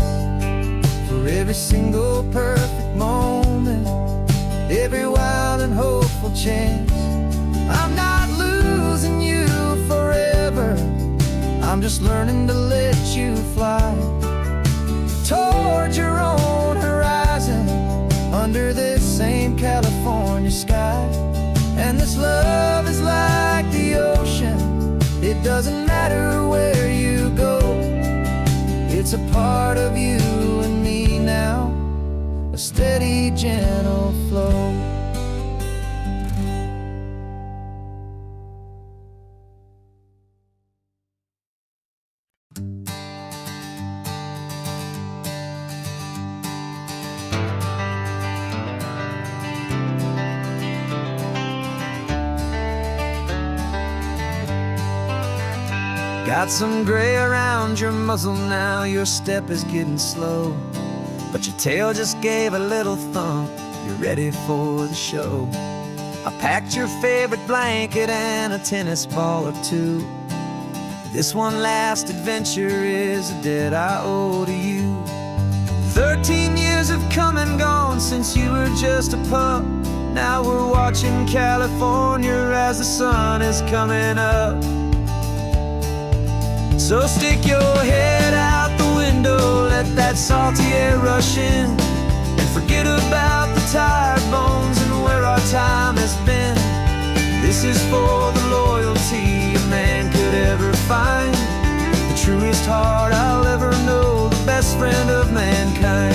for every single perfect moment, every wild and hopeful chance. I'm not losing you forever, I'm just learning to let you fly towards your own horizon, under this same California sky. And this love is like the ocean, it doesn't matter where you go, it's a part of you and me now, a steady, gentle flow. Got some gray around your muzzle now, your step is getting slow, but your tail just gave a little thump, you're ready for the show. I packed your favorite blanket and a tennis ball or two, this one last adventure is a debt I owe to you. 13 years have come and gone since you were just a pup, now we're watching California as the sun is coming up. So stick your head out the window, let that salty air rush in, and forget about the tired bones and where our time has been. This is for the loyalty a man could ever find, the truest heart I'll ever know, the best friend of mankind.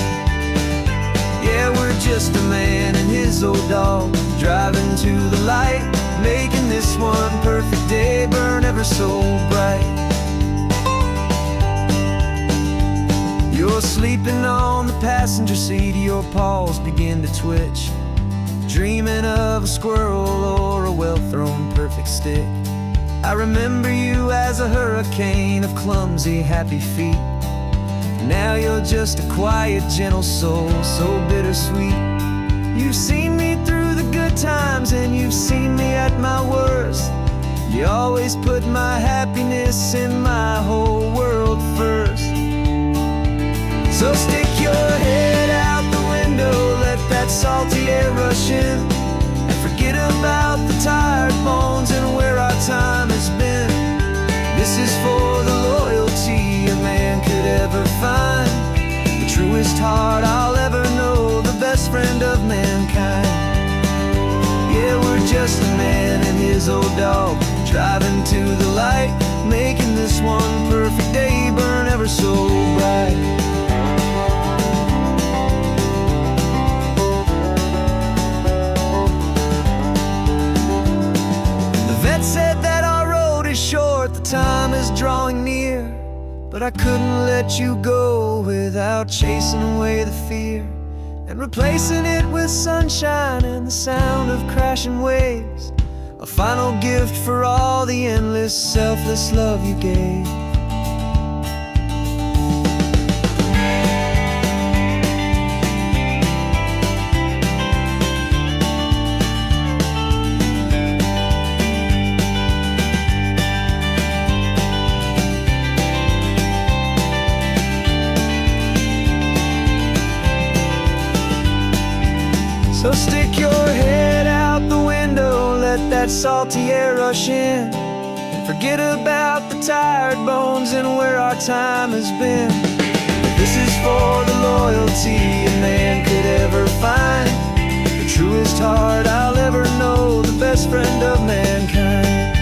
just a man and his old dog, driving to the light, making this one perfect day burn ever so bright. You're sleeping on the passenger seat, your paws begin to twitch, dreaming of a squirrel or a well-thrown perfect stick. I remember you as a hurricane of clumsy, happy feet. Now you're just a quiet, gentle soul, so bittersweet. You've seen me through the good times and you've seen me at my worst. You always put my happiness and my whole world first. So stick your head out the window, let that salty air rush in, and forget about the tired bones and where our time has been. This is for the loyalty a man could ever find, the truest heart I'll ever know, the best friend of mankind. Yeah, we're just a man and his old dog, driving to the light, making this one perfect day burn ever so bright. Said that our road is short, the time is drawing near, but I couldn't let you go without chasing away the fear and replacing it with sunshine and the sound of crashing waves, a final gift for all the endless, selfless love you gave. So stick your head out the window, let that salty air rush in, and forget about the tired bones and where our time has been. This is for the loyalty a man could ever find, the truest heart I'll ever know, the best friend of mankind.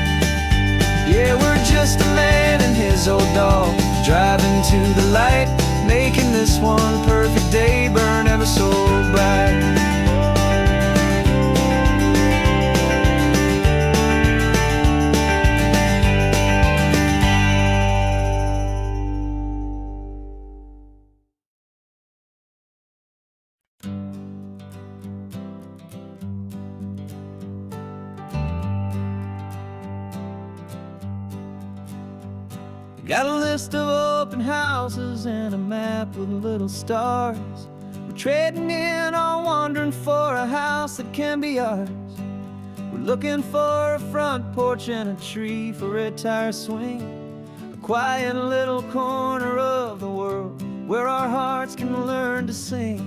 Yeah, we're just a man and his old dog, driving to the light, making this one perfect day burn ever so bright. Got a list of open houses and a map with little stars. We're trading in or wandering for a house that can be ours. We're looking for a front porch and a tree for a tire swing, a quiet little corner of the world where our hearts can learn to sing.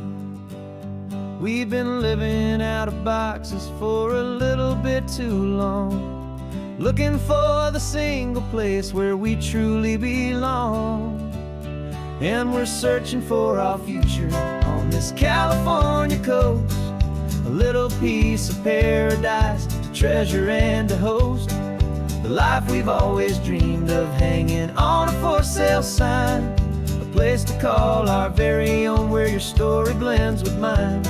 We've been living out of boxes for a little bit too long, looking for the single place where we truly belong. And we're searching for our future on this California coast, a little piece of paradise to treasure and to host, the life we've always dreamed of hanging on a for sale sign, a place to call our very own where your story blends with mine.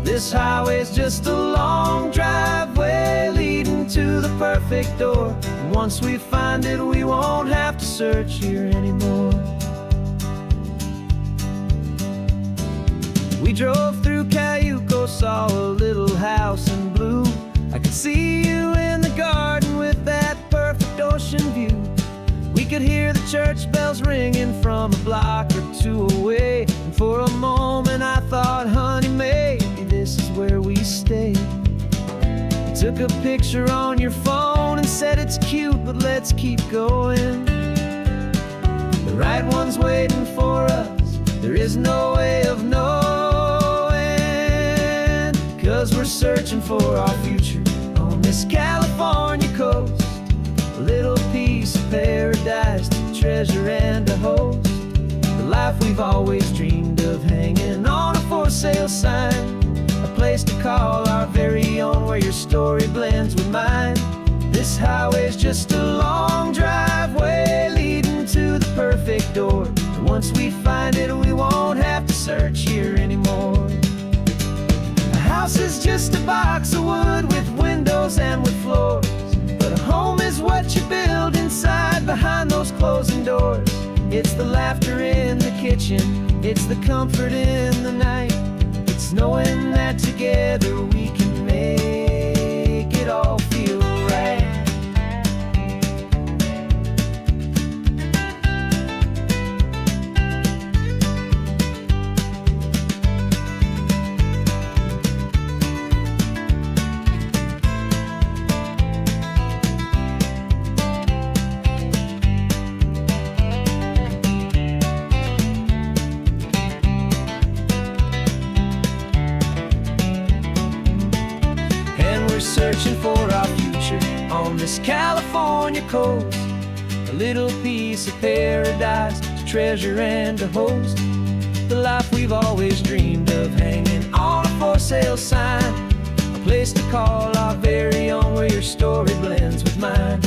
This highway's just a long driveway leading to the perfect door, and once we find it we won't have to search here anymore. We drove through Cayuco, saw a little house in blue. I could see you in the garden with that perfect ocean view. We could hear the church bells ringing from a block or two away, and for a moment I thought, honey, maybe this is where we stay. You took a picture on your phone and said it's cute, but let's keep going. The right one's waiting for us, there is no way of knowing, 'cause we're searching for our future on this California coast, a little piece of paradise to treasure and to host, the life we've always dreamed of hanging on a for sale sign, a place to call our very own where your story blends with mine. This highway's just a long driveway leading to the perfect door, and once we find it we won't have to search here anymore. house is just a box of wood with windows and with floors. But a home is what you build inside behind those closing doors. It's the laughter in the kitchen, it's the comfort in the night. It's knowing that together we can make it all feel right. Searching for our future on this California coast, a little piece of paradise to treasure and to host. The life we've always dreamed of, hanging on a for sale sign, a place to call our very own, where your story blends with mine.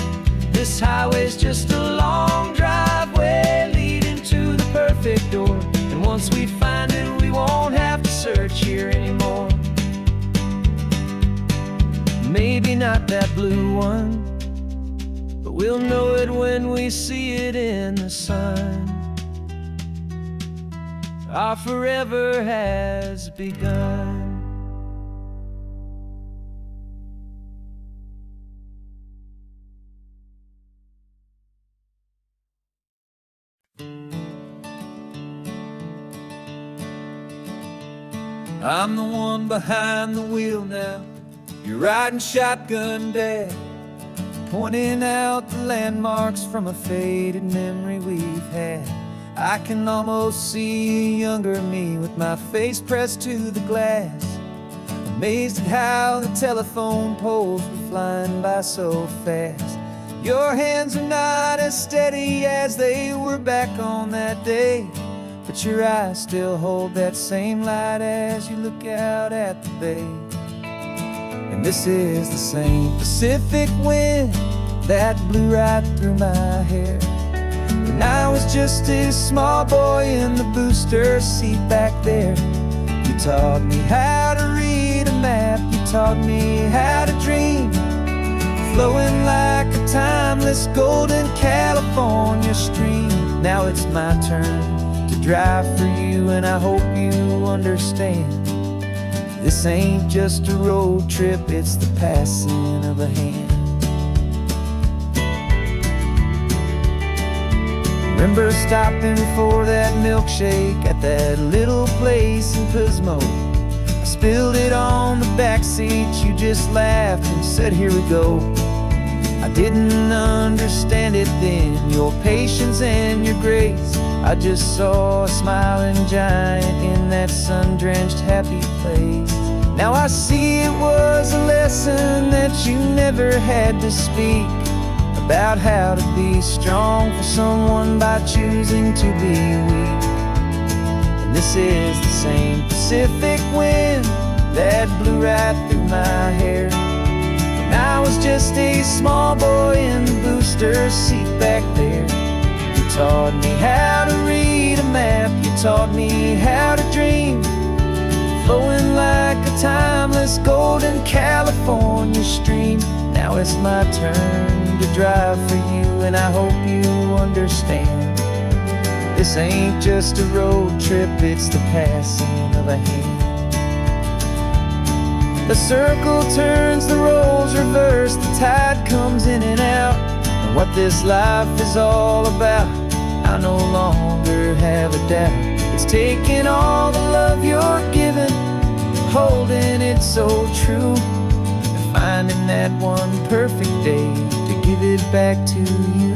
This highway's just a long driveway leading to the perfect door, and once we find it, we won't have to search here anymore. Maybe not that blue one, but we'll know it when we see it in the sun. Our forever has begun. I'm the one behind the wheel now. You're riding shotgun, Dad, pointing out the landmarks from a faded memory we've had. I can almost see a younger me with my face pressed to the glass, amazed at how the telephone poles were flying by so fast. Your hands are not as steady as they were back on that day, but your eyes still hold that same light as you look out at the bay. And this is the same Pacific wind that blew right through my hair when I was just a small boy in the booster seat back there. You taught me how to read a map, you taught me how to dream, flowing like a timeless golden California stream. Now it's my turn to drive for you, and I hope you understand. This ain't just a road trip, it's the passing of a hand. Remember stopping for that milkshake at that little place in Pismo. I spilled it on the back seat, you just laughed and said, "Here we go." I didn't understand it then, your patience and your grace. I just saw a smiling giant in that sun-drenched happy place. Now I see it was a lesson that you never had to speak, about how to be strong for someone by choosing to be weak. And this is the same Pacific wind that blew right through my hair when I was just a small boy in the booster seat back there. You taught me how to read a map, you taught me how to dream, flowing like a timeless golden California stream. Now it's my turn to drive for you, and I hope you understand. This ain't just a road trip, it's the passing of a hand. The circle turns, the roles reverse, the tide comes in and out. And what this life is all about, I no longer have a doubt. It's taking all the love you're giving, holding it so true, and finding that one perfect day to give it back to you.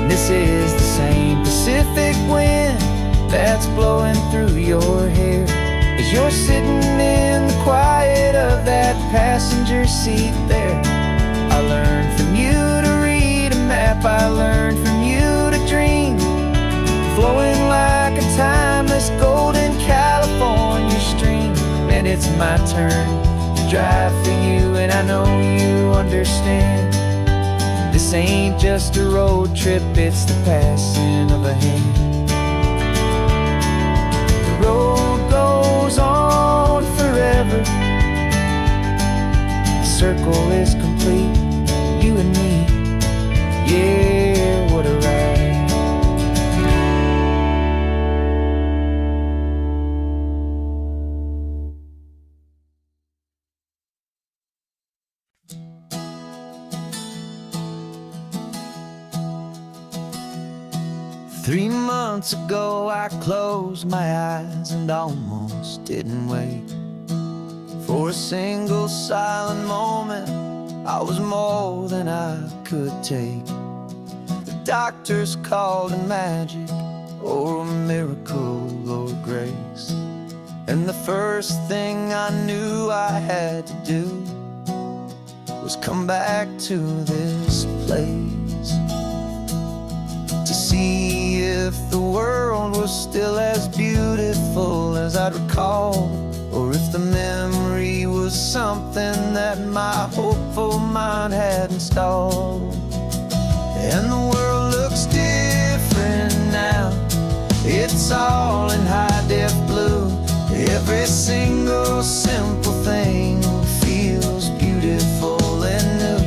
This is the same Pacific wind that's blowing through your hair as you're sitting in the quiet of that passenger seat there. I learned from you to read a map, I learned it's my turn to drive for you, and I know you understand. This ain't just a road trip, it's the passing of a hand. The road goes on forever. The circle is complete, you and me. Yeah, what a ride. 3 months ago I closed my eyes and almost didn't wait for a single silent moment. I was more than I could take. The doctors called it magic, or a miracle, or grace. And the first thing I knew I had to do was come back to this place, to see if the world was still as beautiful as I'd recall, or if the memory was something that my hopeful mind had installed. And the world looks different now, it's all in high-def blue. Every single simple thing feels beautiful and new.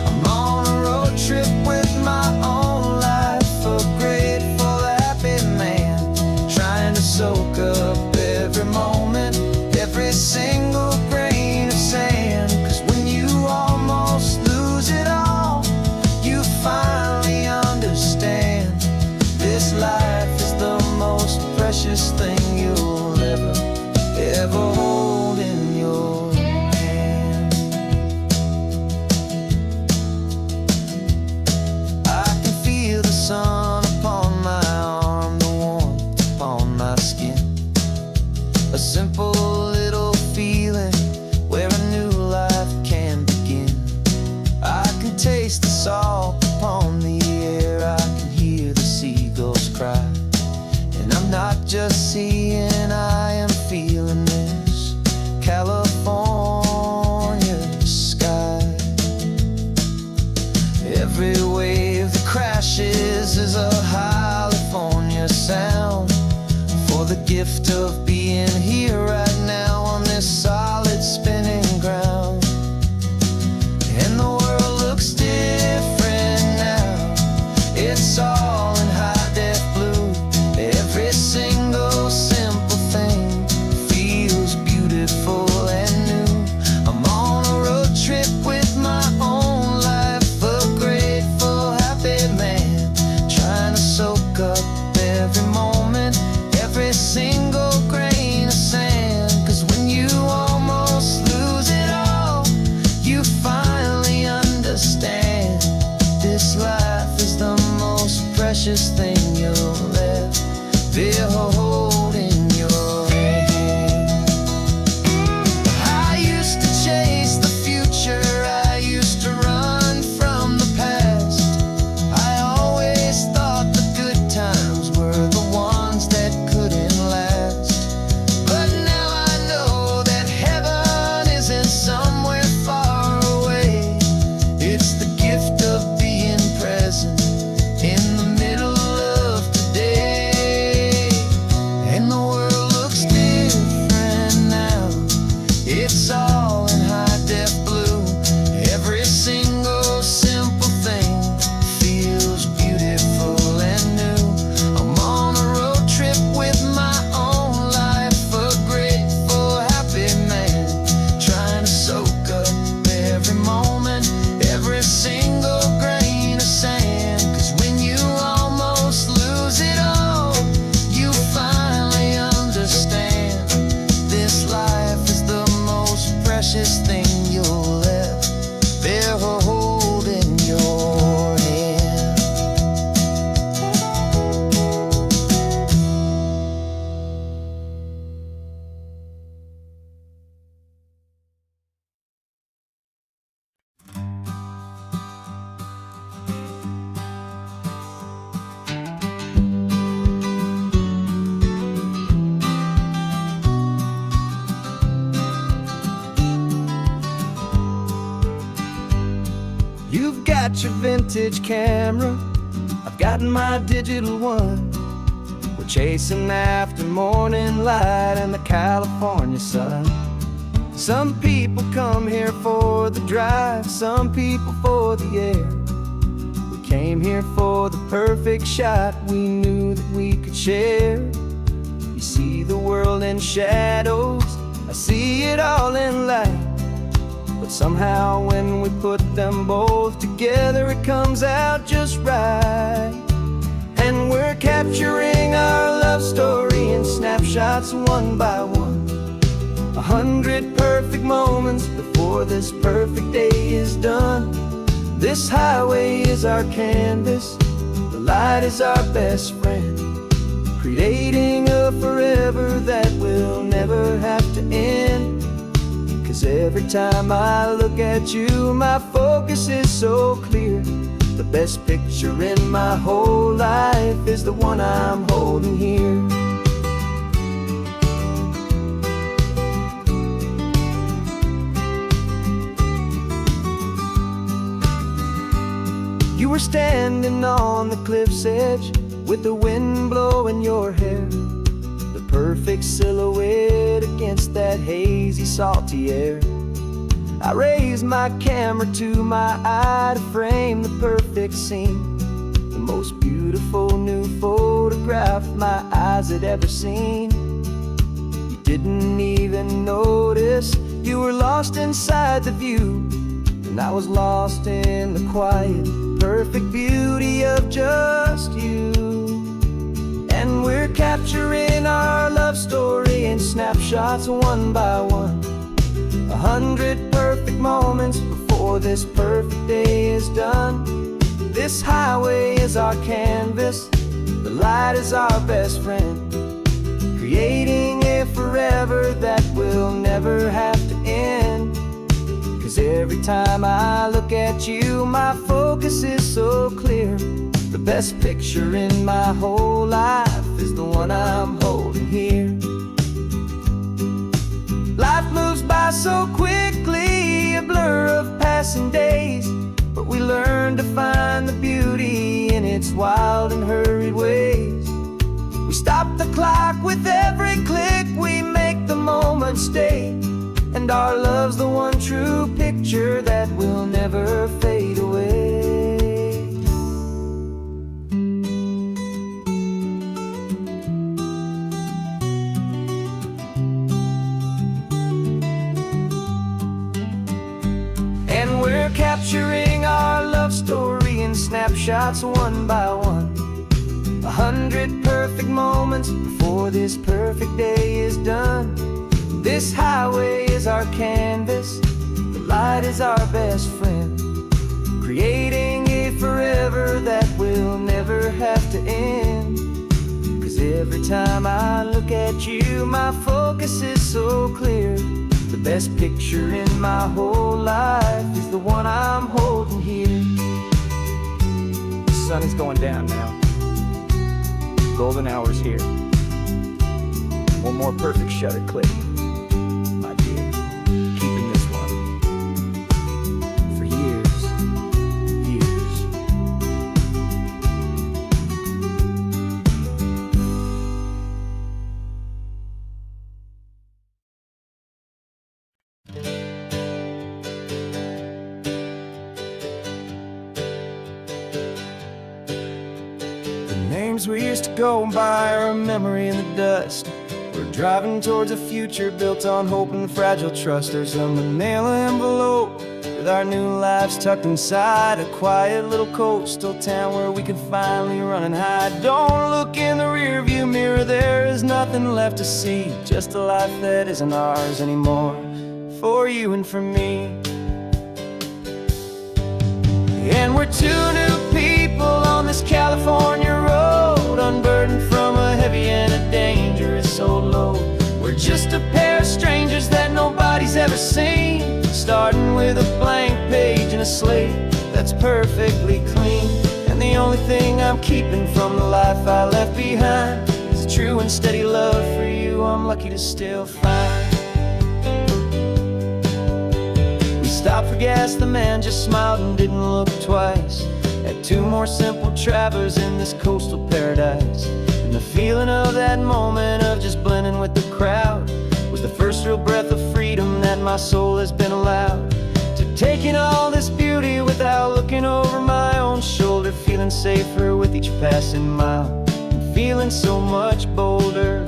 I'm on a road trip with my own life, a grateful, happy man, trying to soak up every moment, every single grain of sand. 'Cause when you almost lose it all, you finally understand this life is the most precious thing you'll ever hold in your hand. I can feel the sun upon my arm, the warmth upon my skin, a simple little feeling where a new life can begin. I can taste the salt upon the air, I can hear the seagulls cry, and I'm not just seeing, I am feeling this California sky. Every wave that crashes is a California sound, for the gift of being here right now on this solid spinning ground. And the world looks different now, it's all in high-def blue. Every single simple thing feels beautiful and new. I'm on a road trip with my own life, a grateful, happy man, trying to soak up every moment, every single grain of sand. 'Cause when you almost lose it all, you finally understand this life is the most precious thing you'll ever hold in your hand. I used to chase the future, I used to run from the past. I always thought the good times were the ones that couldn't last. But now I know that heaven isn't somewhere far away. It's the gift of being present in the middle You've got your vintage camera, I've got my digital one. We're chasing after morning light and the California sun. Some people come here for the drive, some people for the air. We came here for the perfect shot we knew that we could share. You see the world in shadows, I see it all in light. But somehow when we put them both together, it comes out just right. And we're capturing our love story in snapshots one by one. 100 perfect moments before this perfect day is done. This highway is our canvas, the light is our best friend, creating a forever that will never have to end. 'Cause every time I look at you, my focus is so clear. The best picture in my whole life is the one I'm holding here. You were standing on the cliff's edge with the wind blowing your hair, the perfect silhouette against that hazy, salty air. I raised my camera to my eye to frame the perfect scene, the most beautiful new photograph my eyes had ever seen. You didn't even notice you were lost inside the view, and I was lost in the quiet, perfect beauty of just you. And we're capturing our love story in snapshots one by one. 100 perfect moments before this perfect day is done. This highway is our canvas, the light is our best friend, creating a forever that will never have to end. 'Cause every time I look at you, my focus is so clear. The best picture in my whole life is the one I'm holding here. Life moves by so quickly, a blur of passing days, but we learn to find the beauty in its wild and hurried ways. We stop the clock with every click, we make the moment stay, and our love's the one true picture that will never fade away. Capturing our love story in snapshots one by one. 100 perfect moments before this perfect day is done. This highway is our canvas, the light is our best friend, creating a forever that will never have to end. 'Cause every time I look at you, my focus is so clear. The best picture in my whole life is the one I'm holding here. The sun is going down now. Golden hour's here. One more perfect shutter click, my dear. Keeping this one for years, years. Names we used to go by are a memory in the dust. We're driving towards a future built on hope and fragile trust. There's a manila envelope with our new lives tucked inside, a quiet little coastal town where we can finally run and hide. Don't look in the rearview mirror, there is nothing left to see, just a life that isn't ours anymore, for you and for me. And we're two new people on this California road, unburdened from a heavy and a dangerous old load. We're just a pair of strangers that nobody's ever seen, starting with a blank page and a slate that's perfectly clean. And the only thing I'm keeping from the life I left behind is a true and steady love for you I'm lucky to still find. We stopped for gas, the man just smiled and didn't look twice at two more simple travelers in this coastal paradise. And the feeling of that moment of just blending with the crowd was the first real breath of freedom that my soul has been allowed to take in all this beauty without looking over my own shoulder, feeling safer with each passing mile and feeling so much bolder.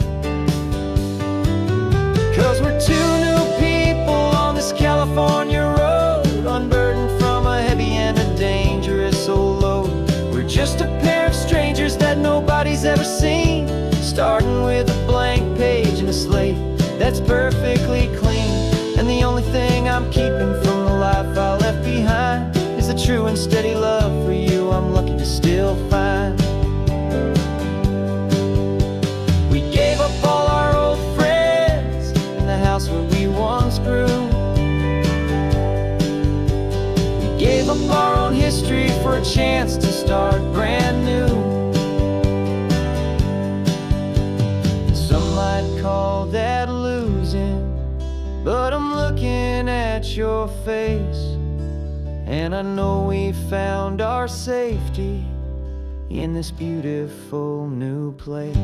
'Cause we're two new people on this California road, unburdened from a heavy and a dangerous old load. We're just a pair of strangers that nobody's ever seen, starting with a blank page and a slate that's perfectly clean. And the only thing I'm keeping from the life I left behind is the true and steady love for you I'm lucky to still find. We gave up all our old friends in the house where we once grew. We gave up our own history for a chance to start brand new. Some might call that losing, but I'm looking at your face, and I know we found our safety in this beautiful new place.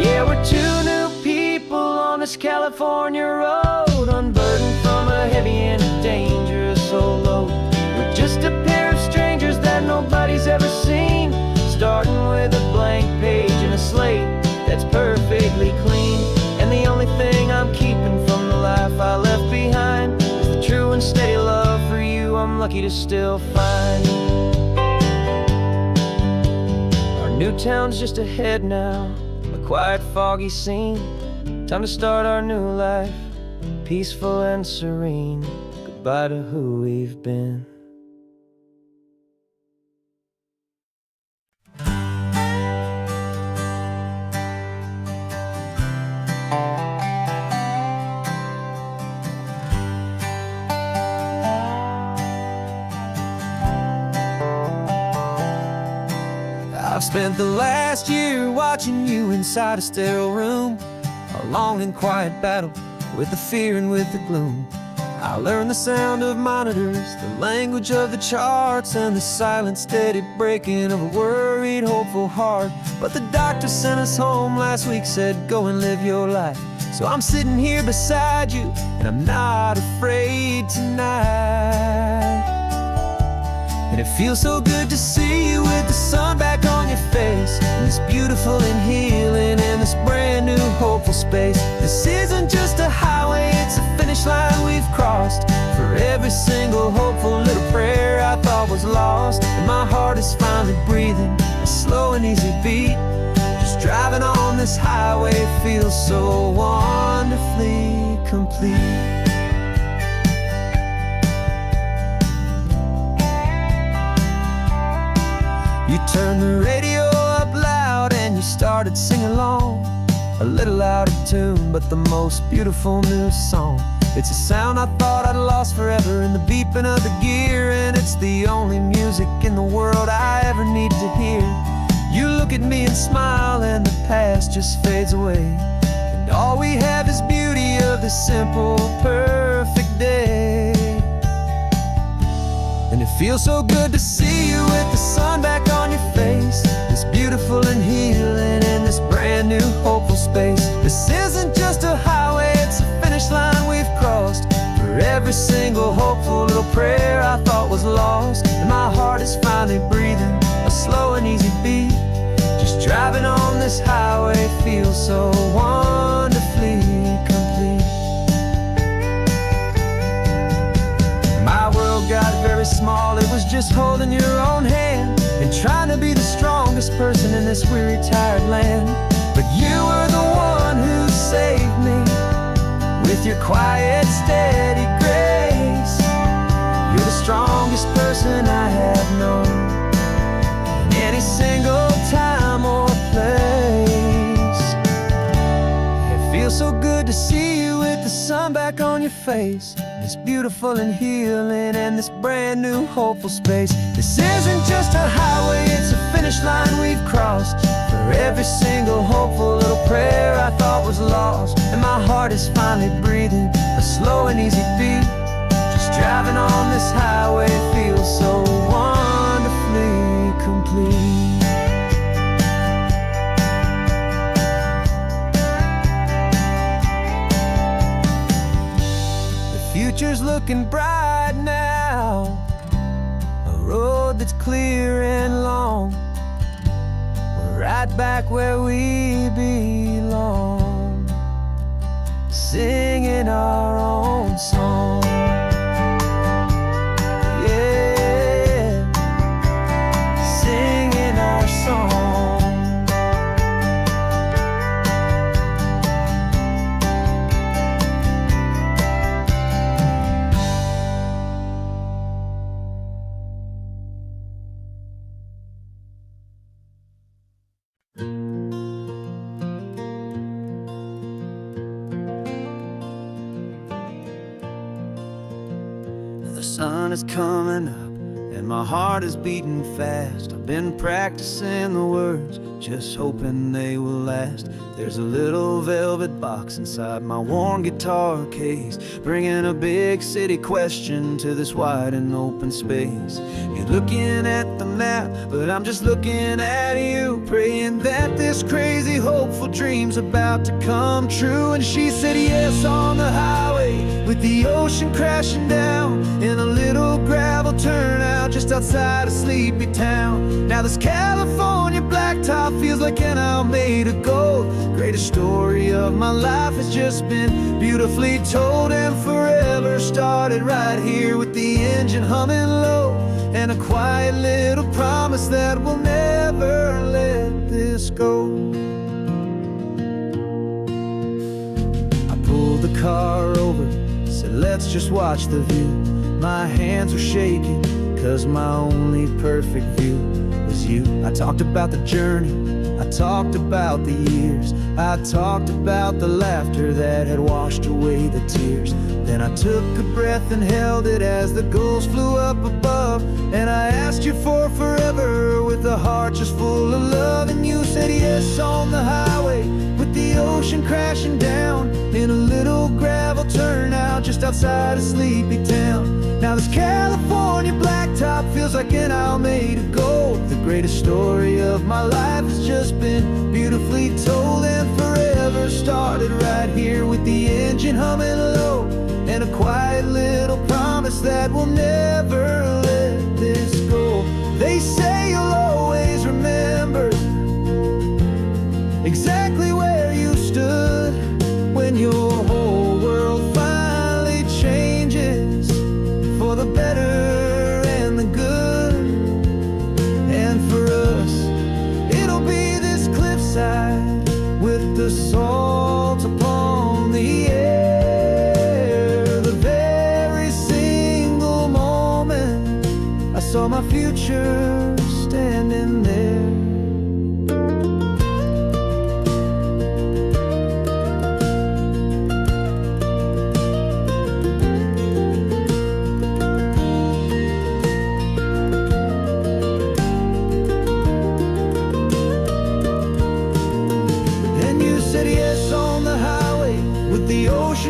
Yeah, we're two new people on this California road, unburdened from a heavy and a dangerous old load. We're just a pair of strangers that nobody's ever seen, starting with a blank page and a slate that's perfectly clean. And the only thing I'm keeping from the life I left behind is the true and steady love for you I'm lucky to still find. Our new town's just ahead now, a quiet, foggy scene. Time to start our new life, peaceful and serene. Goodbye to who we've been. I've spent the last year watching you inside a sterile room, a long and quiet battle with the fear and with the gloom. I learned the sound of monitors, the language of the charts, and the silent, steady breaking of a worried, hopeful heart. But the doctor sent us home last week, said go and live your life. So I'm sitting here beside you, and I'm not afraid tonight. And it feels so good to see you with the sun back on your face, and this beautiful and healing in this brand new hopeful space. This isn't just a highway, it's a finish line we've crossed. For every single hopeful little prayer I thought was lost, and my heart is finally breathing a slow and easy beat. Just driving on this highway feels so wonderfully complete. You turned the radio up loud and you started singing along, a little out of tune, but the most beautiful new song. It's a sound I thought I'd lost forever in the beeping of the gear, and it's the only music in the world I ever need to hear. You look at me and smile, and the past just fades away, and all we have is beauty of this simple, perfect day. And it feels so good to see you with the sun back on your face, this beautiful and healing in this brand new hopeful space. This isn't just a highway, it's a finish line we've crossed. For every single hopeful little prayer I thought was lost, and my heart is finally breathing a slow and easy beat. Just driving on this highway feels so wonderfully complete. My world got very small, it was just holding your own hand and trying to be the strongest person in this weary, tired land. But you were the one who saved me with your quiet, steady grace. You're the strongest person I have known in any single time or place. It feels so good to see you with the sun back on your face. It's beautiful and healing, and this brand new hopeful space. This isn't just a highway, it's a finish line we've crossed. For every single hopeful little prayer I thought was lost. And my heart is finally breathing a slow and easy beat. Just driving on this highway feels so wonderfully complete. Future's looking bright now, a road that's clear and long. We're right back where we belong, singing our own song. Yeah, singing our song. The sun is coming up and my heart is beating fast. I've been practicing the words, just hoping they will last. There's a little velvet box inside my worn guitar case, bringing a big city question to this wide and open space. You're looking at the map, but I'm just looking at you, praying that this crazy hopeful dream's about to come true. And she said yes on the highway, with the ocean crashing down in a little gravel turnout just outside a sleepy town. Now this California blacktop feels like an isle made of gold. Greatest story of my life has just been beautifully told, and forever started right here with the engine humming low, and a quiet little promise that we'll never let this go. I pulled the car over, said let's just watch the view. My hands were shaking, cause my only perfect view was you. I talked about the journey, I talked about the years, I talked about the laughter that had washed away the tears. Then I took a breath and held it as the gulls flew up above, and I asked you for forever with a heart just full of love. And you said yes on the highway, with the ocean crashing down in a little gravel turnout just outside a sleepy town. Now this California blacktop feels like an isle made of gold. The greatest story of my life has just been beautifully told, and forever started right here with the engine humming low, and a quiet little promise that we'll never let this go. They say you'll always remember exactly where you stood when your whole world finally changes for the better and the good. And for us, it'll be this cliffside with the salt upon the air. The very single moment I saw my future standing there.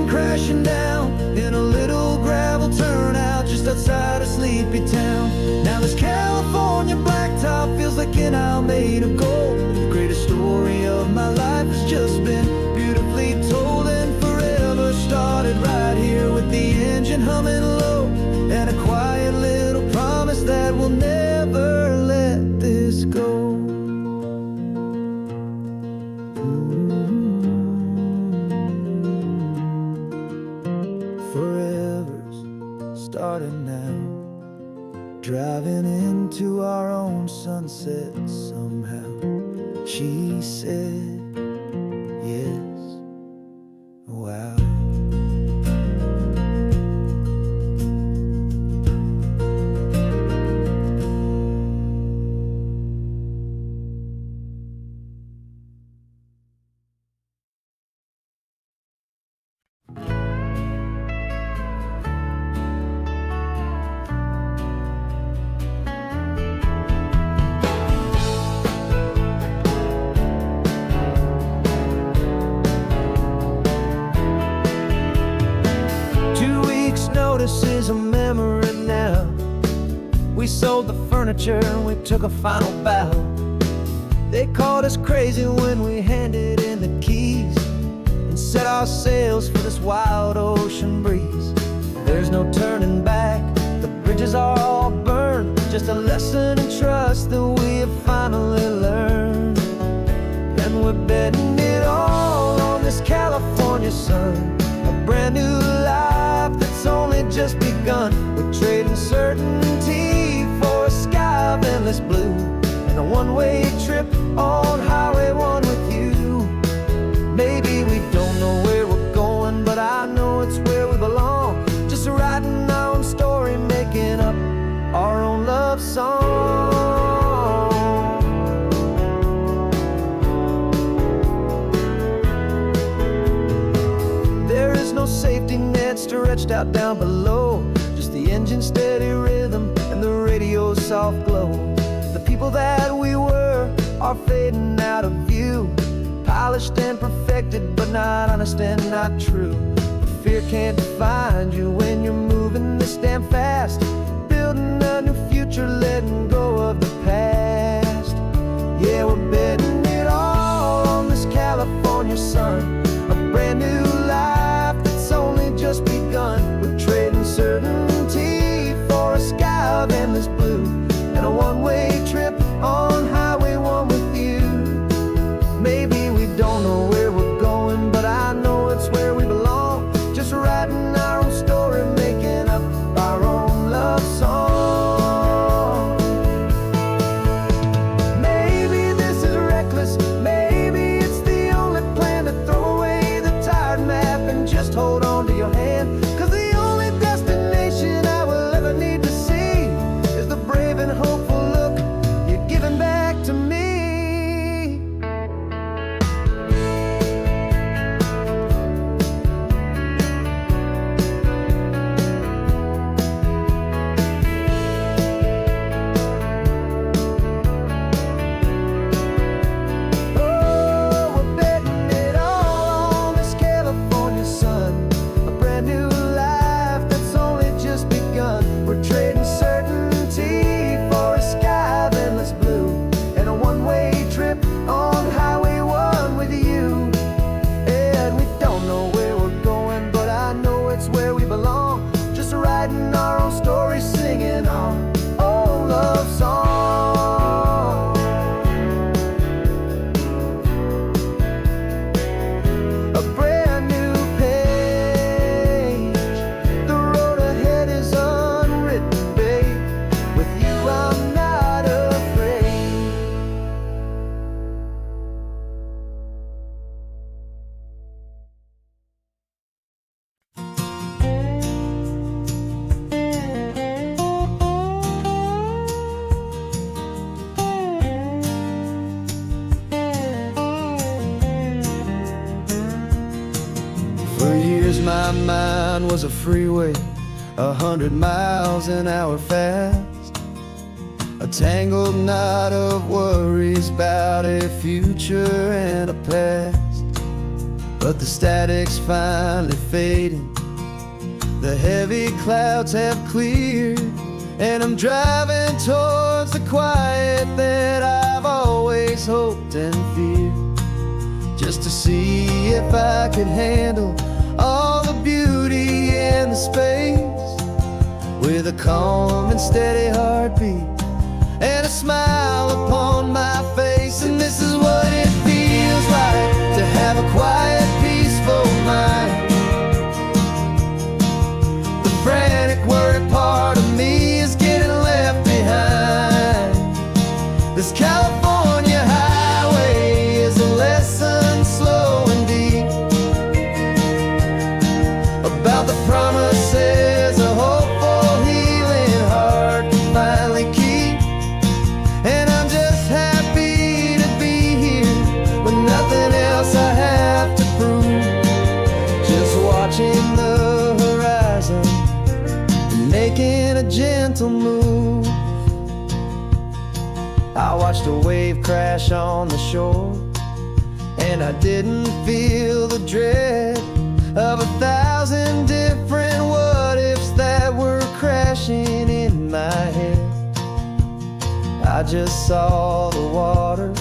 Crashing down in a little gravel turnout just outside a sleepy town. Now this California blacktop feels like an isle made of gold. The greatest story of my life has just been beautifully told, and forever started right here with the engine humming low, and a quiet little promise that we'll never let this go. Starting now, driving into our own sunset somehow. She said yes, wow. We sold the furniture and we took a final bow. They called us crazy when we handed in the keys and set our sails for this wild ocean breeze. There's no turning back, the bridges are all burned. Just a lesson in trust that we have finally learned. And we're betting it all on this California sun, a brand new life that's only just begun. We're trading certainty for a sky of endless blue, and a one-way trip on Highway 1 with you. Maybe we don't know where we're going, but I know it's where we belong. Just writing our own story, making up our own love song. There is no safety net stretched out down below, just the engine's steady rhythm and the radio's soft glow. The people that we were are fading out of view, polished and perfected, but not honest and not true. Fear can't find you when you're moving this damn fast, building a new future, letting go of the past. Yeah, we're betting it all on this California sun, a brand new life that's only just begun. We're trading certainty for a sky of endless blue, and a one-way trip on Highway 1 with you. Maybe we don't know where we're going, but I know it's where we belong. Just writing our own story, making up our own love song. Maybe this is reckless, maybe it's the only plan to throw away the tired map and just hold on to your hand. 'Cause the only destination I will ever need to see is the brave and hopeful look you're giving back to me. Oh, we're betting it all on this California sun, a brand new life that's only just begun. We're trading certainty for a sky of endless blue, and a one-way trip on Highway 1 with you. And we don't know where we're going, but I know it's where we belong. Just writing our own story, singing our own love song. A brand new page, the road ahead is unwritten, babe. With you I'm not afraid. For years my mind was a freeway, 100 miles an hour fast, a tangled knot of worries about a future and a past. But the static's finally fading, the heavy clouds have cleared, and I'm driving towards the quiet that I've always hoped and feared, just to see if I could handle all the beauty and the space, with a calm and steady heartbeat and a smile upon my face. And this is what it feels like to have a quiet, peaceful mind. The frantic, worried part of me is getting left behind. This California highway is a lesson slow and deep about the promises a hopeful, healing heart can finally keep. And I'm just happy to be here with nothing else I have to prove, just watching the horizon and making a gentle move. I watched a wave crash on the shore, and I didn't feel the dread of 1,000 different what ifs that were crashing in my head. I just saw the water,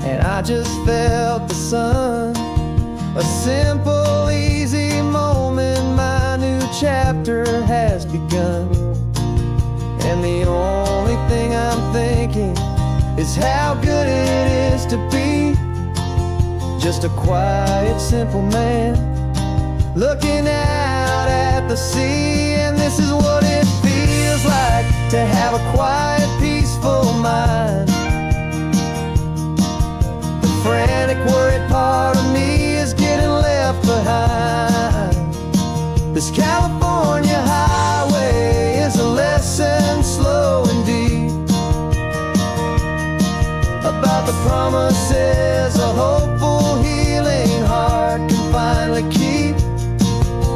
and I just felt the sun. A simple, easy moment, my new chapter has begun. And the only thing I'm thinking is how good it is to be just a quiet, simple man looking out at the sea. And this is what it feels like to have a quiet, peaceful mind. The frantic, worried part of me is getting left behind. This California highway is a lesson, slow and deep, about the promises a hopeful, healing heart can finally keep.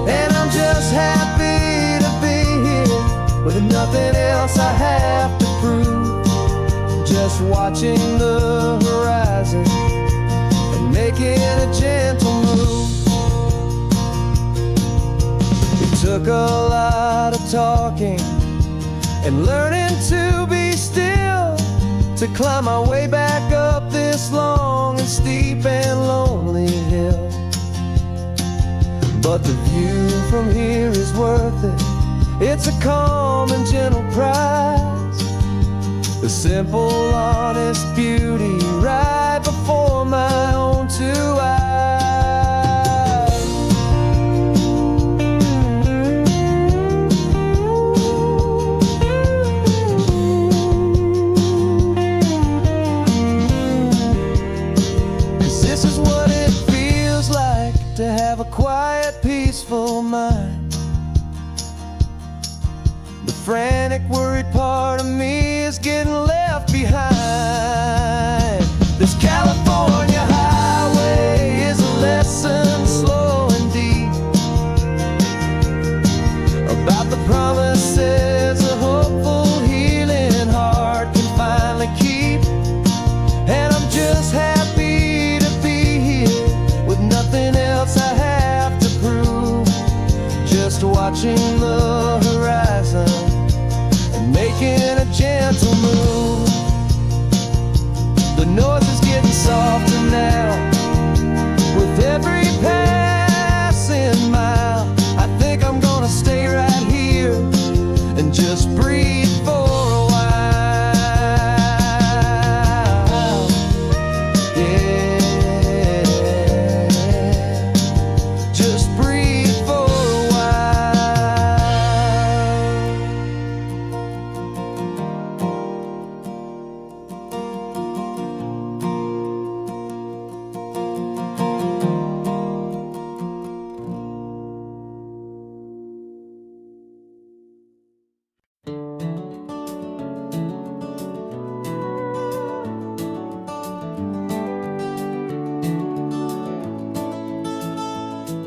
And I'm just happy to be here with nothing else I have to prove, just watching the horizon and making a gentle move. It took a lot of talking and learning to be still to climb my way back up this long and steep and lonely hill. But the view from here is worth it. It's a calm and gentle prize, the simple, honest beauty right before my own two eyes. This is what it feels like to have a quiet, peaceful mind. The frantic, worried part of me is getting left behind. This California highway is a lesson, slow and deep, about the promises a hopeful, healing heart can finally keep. And I'm just happy to be here with nothing else I have to prove, just watching the horizon and making a gentle move. The noise is getting softer now with every passing mile. I think I'm gonna stay right here and just breathe for a while. Yeah, just breathe for a while.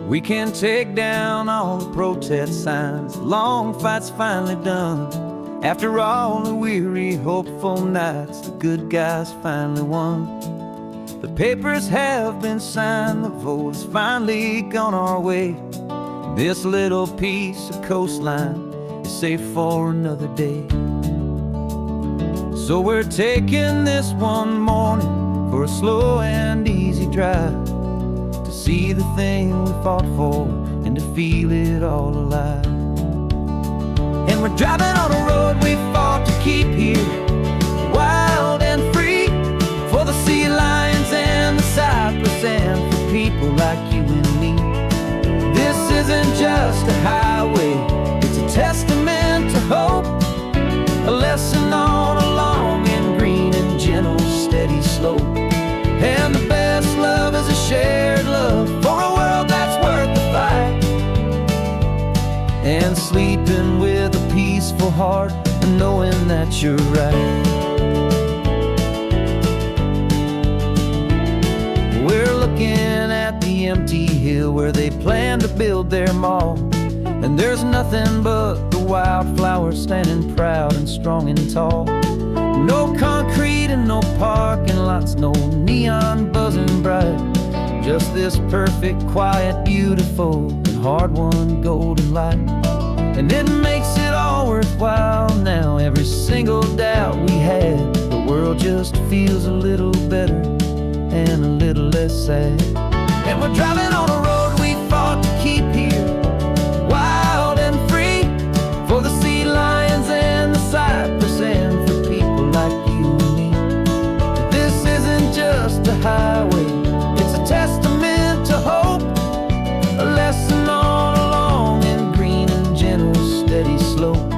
We can take down all the protest signs, long fight's finally done. After all the weary, hopeful nights, the good guys finally won. The papers have been signed, the vote has finally gone our way. This little piece of coastline is safe for another day. So we're taking this one morning for a slow and easy drive, to see the thing we fought for and to feel it all alive. And we're driving on a road we fought to keep here, wild and free, for the sea lions and the cypress and for people like you and me. This isn't just a highway, it's a testament to hope, a lesson on a long and green and gentle steady slope. And the best love is a shared love for a world that's worth the fight, and sleeping with a peaceful heart and knowing that you're right. We're looking at the empty hill where they plan to build their mall, and there's nothing but the wildflowers standing proud and strong and tall. No concrete and no parking lots, no neon buzzing bright, just this perfect, quiet, beautiful, and hard-won golden light. And it makes it all worthwhile now, every single doubt we had less sad. And we're driving on a road we fought to keep here, wild and free, for the sea lions and the cypress and for people like you and me. This isn't just a highway, it's a testament to hope, a lesson on a long and green and gentle steady slope.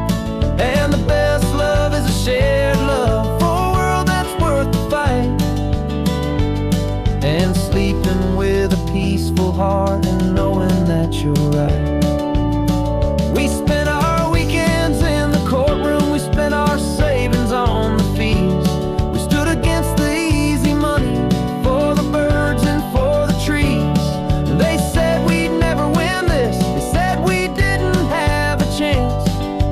And the best love is a shared love for a world that's worth the fight, and sleeping with a peaceful heart and knowing that you're right. We spent our weekends in the courtroom, we spent our savings on the fees. We stood against the easy money for the birds and for the trees. They said we'd never win this, they said we didn't have a chance,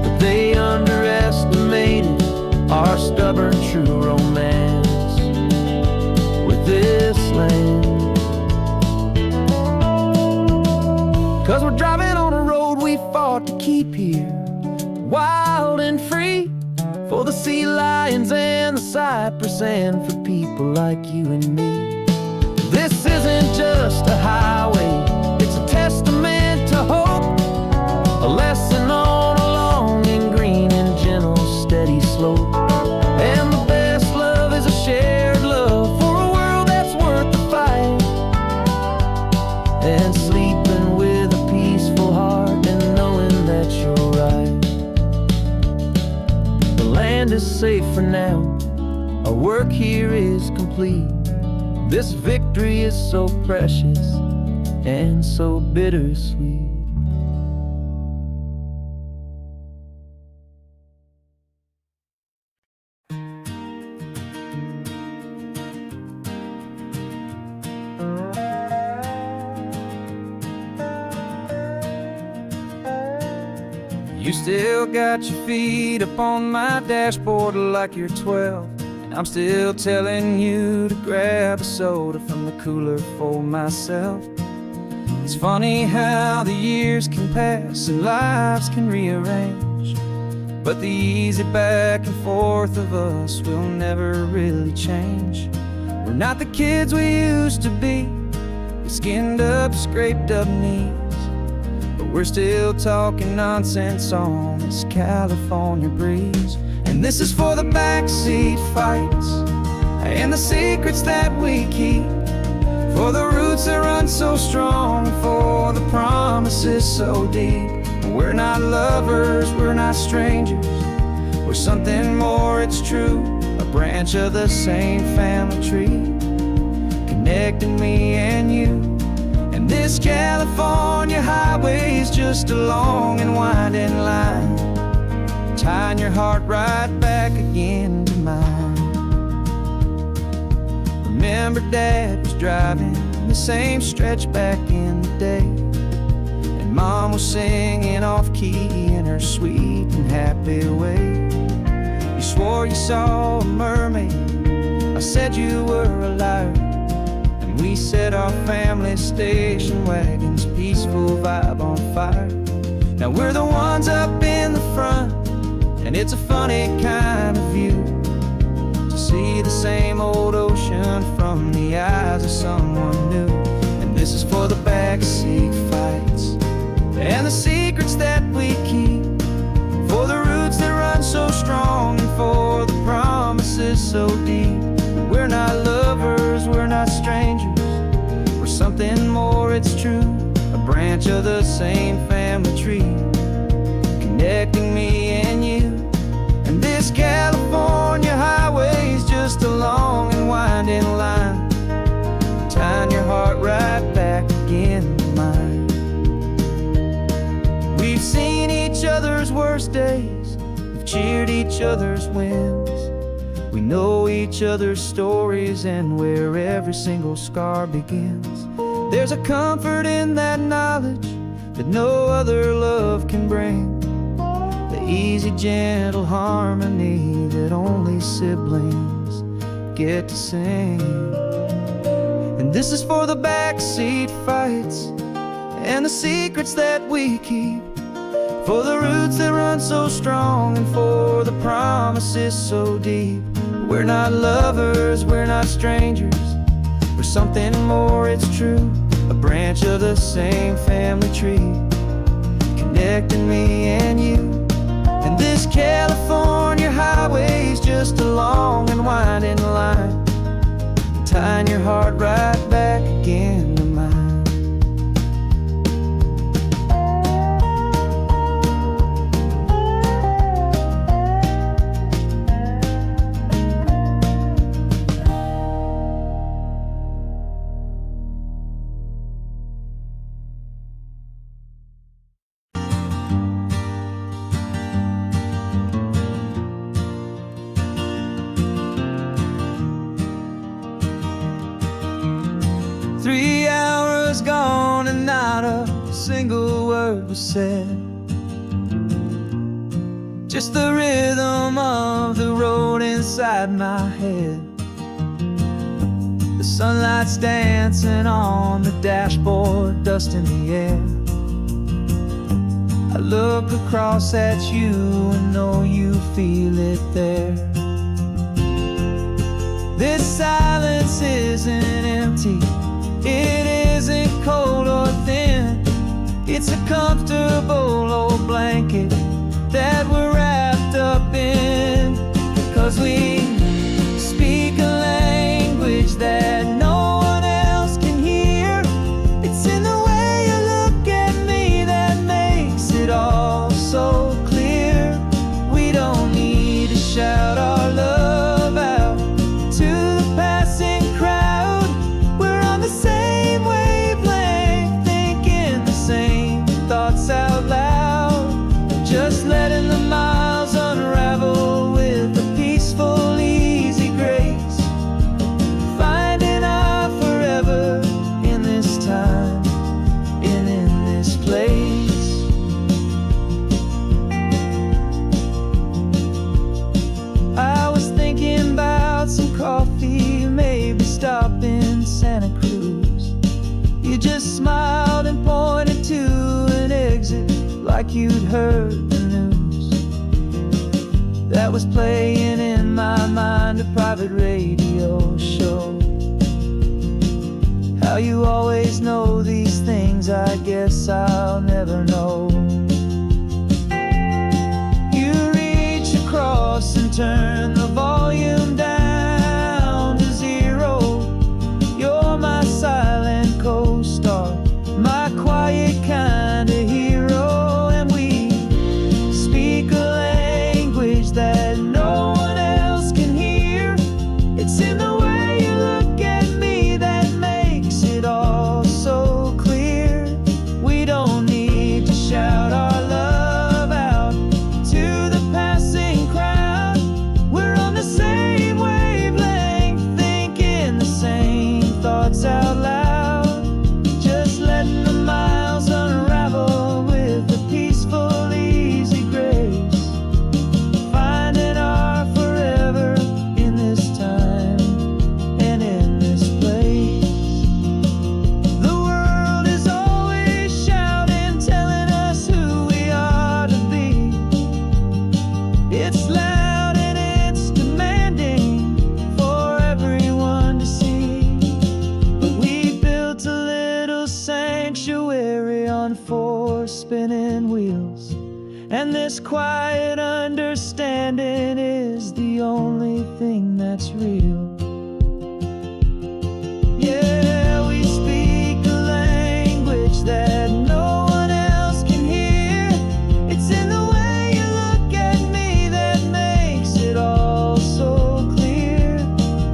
but they underestimated our stubborn true romance with this land. 'Cause we're driving on a road we fought to keep here, wild and free, for the sea lions and the cypress and for people like you and me. This isn't just a highway, it's a testament to hope, a lesson on a long and green and gentle steady slope. And the best love is a shared love for a world that's worth the fight, and sleeping with a peaceful heart and knowing that you're right. The land is safe for now, our work here is complete. This victory is so precious and so bittersweet. You still got your feet up on my dashboard like you're 12, and I'm still telling you to grab a soda from the cooler for myself. It's funny how the years can pass and lives can rearrange, but the easy back and forth of us will never really change. We're not the kids we used to be, with skinned up, scraped up knees, but we're still talking nonsense on this California breeze. And this is for the backseat fights and the secrets that we keep, for the roots that run so strong, for the promises so deep. We're not lovers, we're not strangers, we're something more, it's true, a branch of the same family tree, connecting me and you. And this California highway is just a long and winding line, tying your heart right back again to mine. Remember Dad was driving the same stretch back in the day, and Mom was singing off-key in her sweet and happy way. You swore you saw a mermaid, I said you were a liar, and we set our family station wagon's peaceful vibe on fire. Now we're the ones up in the front, and it's a funny kind of view to see the same old ocean from the eyes of someone new. And this is for the backseat fights and the secrets that we keep, for the roots that run so strong and for the promises so deep. We're not lovers, we're not strangers, we're something more, it's true, a branch of the same family tree, connecting me and you. And this California highway is just a long and winding line, tying your heart right back again to mine. We've seen each other's worst days, we've cheered each other's wins, we know each other's stories and where every single scar begins. There's a comfort in that knowledge that no other love can bring, the easy, gentle harmony that only siblings get to sing. And this is for the backseat fights and the secrets that we keep, for the roots that run so strong and for the promises so deep. We're not lovers, we're not strangers, we're something more, it's true. A branch of the same family tree, connecting me and you. And this California highway's just a long and winding line, tying your heart right back again to mine. 3 hours gone and not a single word was said. Just the rhythm of the road inside my head. The sunlight's dancing on the dashboard, dust in the air. I look across at you and know you feel it there. This silence isn't empty, it isn't cold or thin. It's a comfortable old blanket that we're wrapped up in. 'Cause we speak a language that no one else can hear. It's in the way you look at me that makes it all so clear. We don't need to shout our love out to the passing crowd. We're on the same wavelength, thinking the same thoughts out loud. Just letting the miles unravel with a peaceful, easy grace. Finding our forever in this time and in this place. I was thinking about some coffee, maybe stop in Santa Cruz. You just smiled and pointed to an exit like you'd heard the news. That was playing in my mind, a private radio show. How you always know these things, I guess I'll never know. You reach across and turn the volume down to 0. You're my silent co-star, my quiet kind of hero. And we speak a language that no one else can hear. It's in the way you look at me that makes it all so clear. We don't need to shout our love out to the passing crowd. We're on the same wavelength, thinking the same thoughts out loud. Just letting the miles unravel with a peaceful, easy grace. Finding our forever in this time and in this place. The world is always shouting, telling us who we are to be. It's loud and it's demanding for everyone to see. But we built a little sanctuary on 4 spinning wheels, and this quiet understanding is the only thing that's real. Yeah, we speak a language that no one else can hear. It's in the way you look at me that makes it all so clear.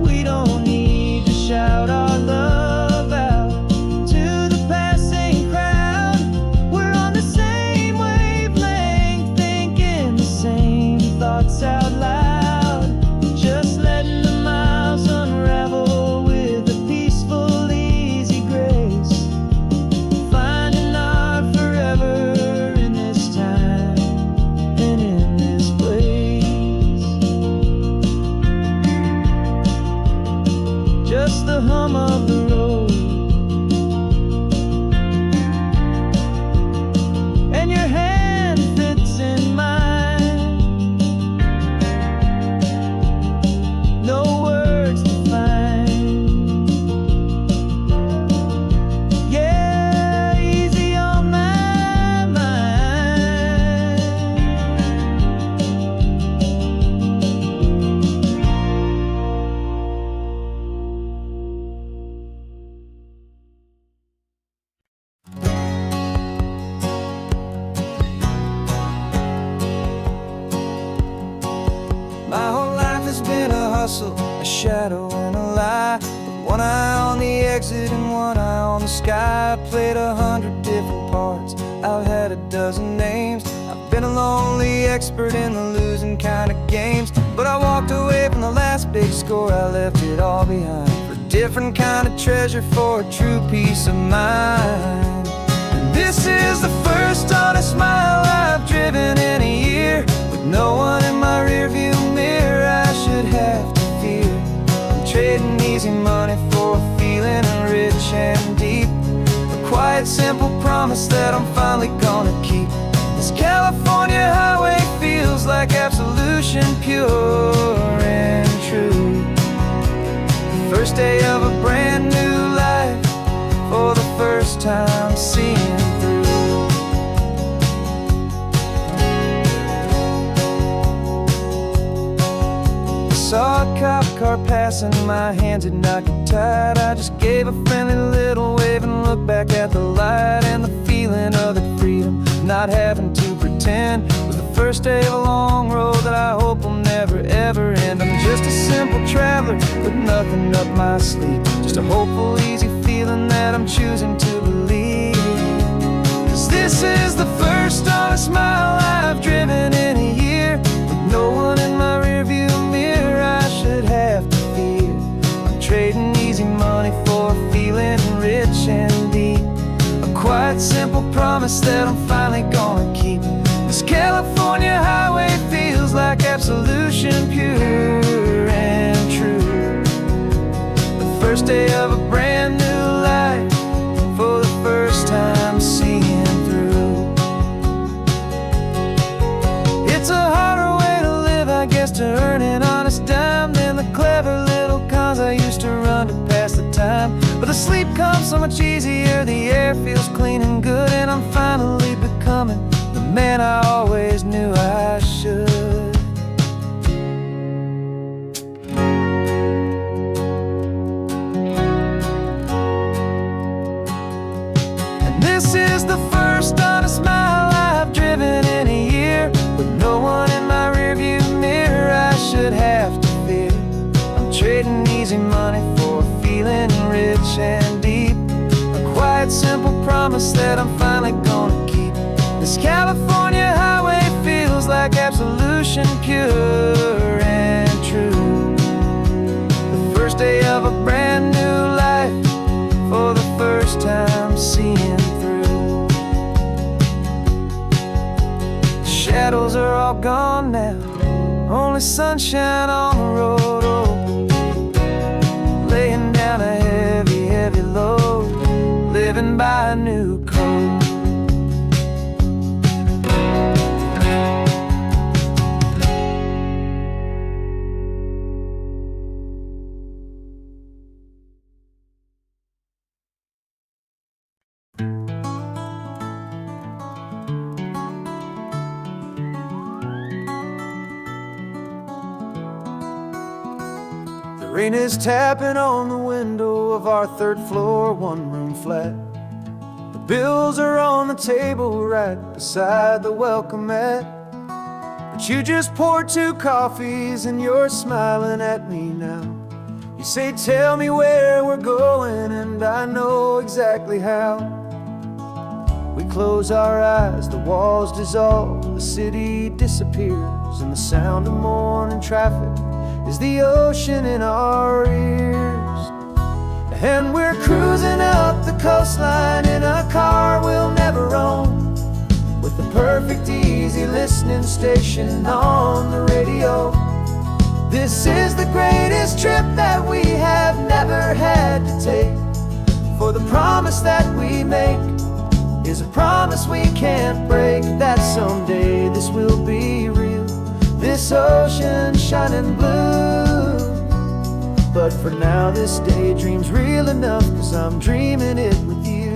We don't need to shout our love out to the passing crowd. We're on the same wavelength, thinking the same thoughts out loud. Just let It's been a hustle, a shadow, and a lie. With one eye on the exit and one eye on the sky. I played 100 different parts, I've had a dozen names. I've been a lonely expert in the losing kind of games. But I walked away from the last big score, I left it all behind for a different kind of treasure, for a true peace of mind. And this is the first honest mile I've driven in a year, with no one in my rearview mirror I should have to fear. I'm trading easy money for a feeling rich and deep, a quiet, simple promise that I'm finally gonna keep. This California highway feels like absolution, pure and true. The first day of a brand new life, for the first time seeing through. Saw a cop car passing, my hands had not get tied. I just gave a friendly little wave and looked back at the light. And the feeling of the freedom, not having to pretend, was the first day of a long road that I hope will never ever end. I'm just a simple traveler with nothing up my sleeve, just a hopeful, easy feeling that I'm choosing to believe. 'Cause this is the first honest mile I've driven in a year, with no one in my rearview mirror I should have to fear. I'm trading easy money for a feeling rich and deep, a quiet, simple promise that I'm finally gonna keep. This California highway feels like absolution, pure and true. The first day of a brand new life, for the first time seeing through. It's a harder way to live, I guess, to earn an honest dime than the clever little cons I used to run to pass the time. But the sleep comes so much easier, the air feels clean and good, and I'm finally becoming the man I always knew I should. And this is the first honest mile I've driven in a year, with no one in my rearview mirror I should have to fear. I'm trading easy money for a feeling rich and deep, a quiet, simple promise that I'm finally gonna keep. This California highway feels like absolution, pure and true. The first day of a brand new life, for the first time seeing through. The shadows are all gone now, only sunshine on the road. Oh, laying down a heavy, heavy load, living by a new code. The rain is tapping on the window of our third floor, one-room flat. The bills are on the table right beside the welcome mat. But you just poured 2 coffees and you're smiling at me now. You say, tell me where we're going, and I know exactly how. We close our eyes, the walls dissolve, the city disappears, and the sound of morning traffic is the ocean in our ears. And we're cruising up the coastline in a car we'll never own, with the perfect easy listening station on the radio. This is the greatest trip that we have never had to take, for the promise that we make is a promise we can't break, that someday this will be real, this ocean shining blue. But for now this daydream's real enough, 'cause I'm dreaming it with you.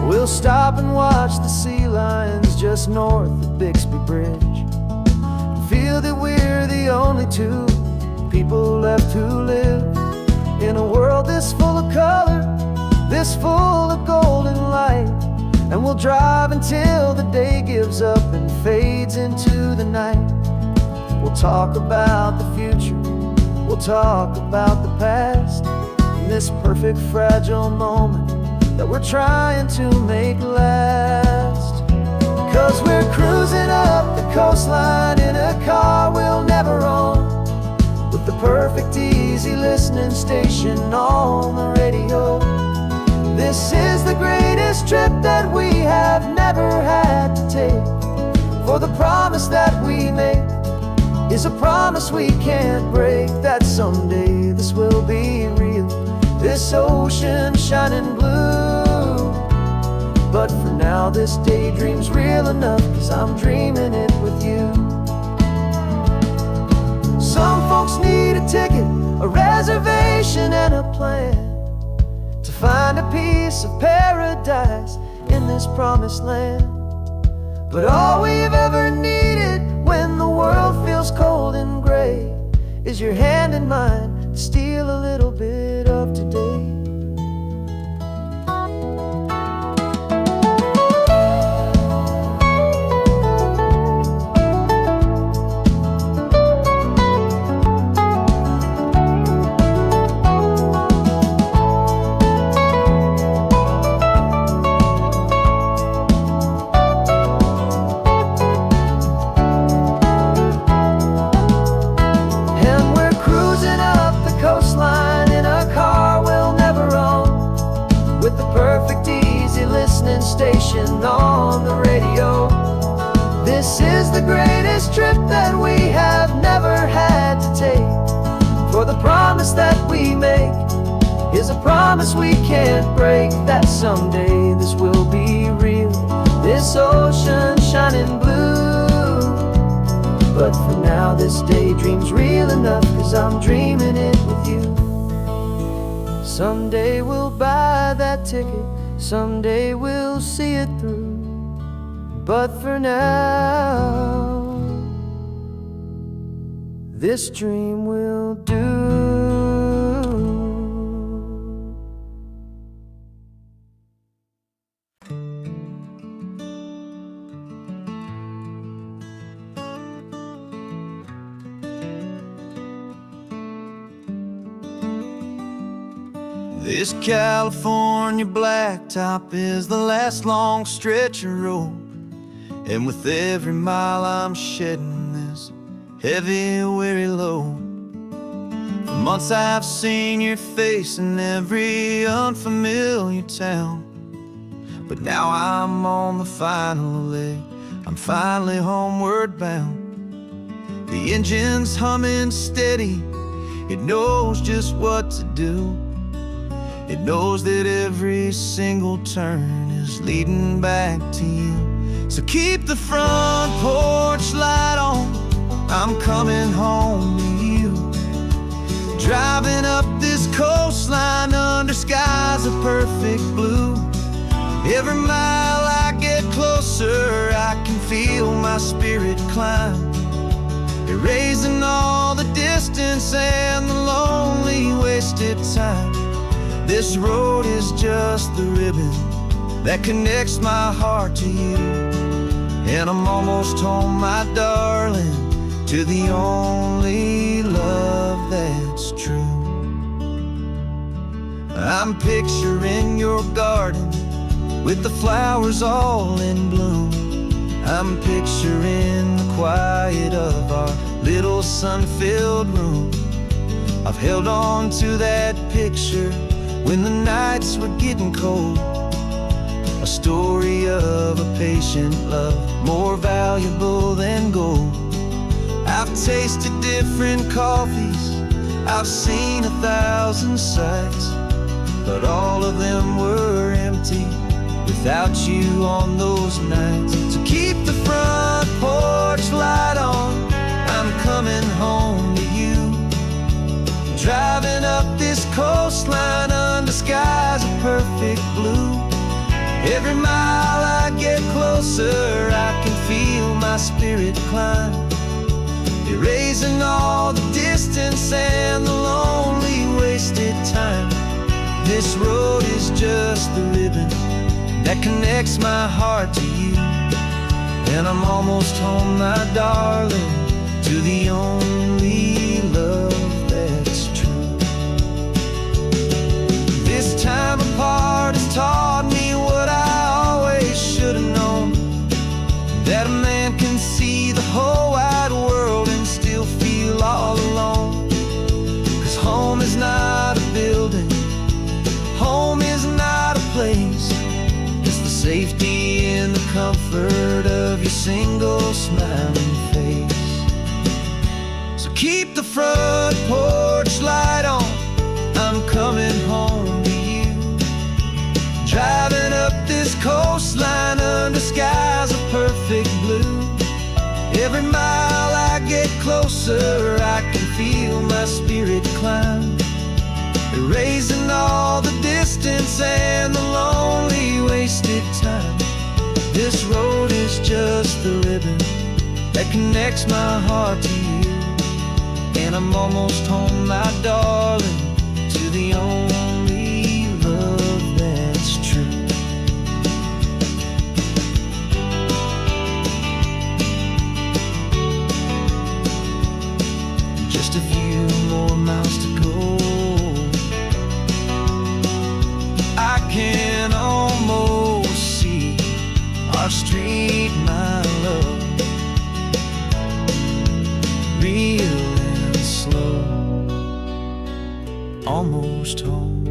We'll stop and watch the sea lions just north of Bixby Bridge, and feel that we're the only 2 people left who live in a world this full of color, this full of golden light. And we'll drive until the day gives up and fades fades into the night. We'll talk about the future, we'll talk about the past, in this perfect fragile moment that we're trying to make last. 'Cause we're cruising up the coastline in a car we'll never own, with the perfect easy listening station on the radio. This is the greatest trip that we have never had to take, for the promise that we make is a promise we can't break, that someday this will be real, this ocean shining blue. But for now this daydream's real enough, 'cause I'm dreaming it with you. Some folks need a ticket, a reservation and a plan, to find a piece of paradise in this promised land. But all we've ever needed when the world feels cold and gray is your hand in mine to steal a little bit of today. Station on the radio. This is the greatest trip that we have never had to take, for the promise that we make is a promise we can't break, that someday this will be real, this ocean shining blue. But for now this daydream's real enough, 'cause I'm dreaming it with you. Someday we'll buy that ticket, someday we'll see it through, but for now this dream will do. This California blacktop is the last long stretch of road, and with every mile I'm shedding this heavy, weary load. For months I've seen your face in every unfamiliar town, but now I'm on the final leg, I'm finally homeward bound. The engine's humming steady, it knows just what to do. It knows that every single turn is leading back to you. So keep the front porch light on, I'm coming home to you. Driving up this coastline under skies of perfect blue. Every mile I get closer, I can feel my spirit climb, erasing all the distance and the lonely wasted time. This road is just the ribbon that connects my heart to you, and I'm almost home, my darling, to the only love that's true. I'm picturing your garden with the flowers all in bloom. I'm picturing the quiet of our little sun-filled room. I've held on to that picture when the nights were getting cold, a story of a patient love, more valuable than gold. I've tasted different coffees, I've seen 1,000 sights, but all of them were empty without you on those nights. So keep the front porch light on, I'm coming home to you. Driving up this coastline under skies of perfect blue. Every mile I get closer, I can feel my spirit climb, erasing all the distance and the lonely wasted time. This road is just the ribbon that connects my heart to you, And I'm almost home, my darling, to the only love that's true. This time apart has taught me what I always should have known, that a man can see the whole wide world and still feel all alone. 'Cause home is not a building, home is not a place, it's the safety and the comfort of your single smiling face. So keep the front porch light on, I'm coming home to you. Driving up this coastline under skies of perfect blue. Every mile I get closer, I can feel my spirit climb, erasing all the distance and the lonely wasted time. This road is just the ribbon that connects my heart to you. And I'm almost home, my darling, to the only love that's true. Just a few more miles to go, I can almost see our street, my love, real and slow. Almost home.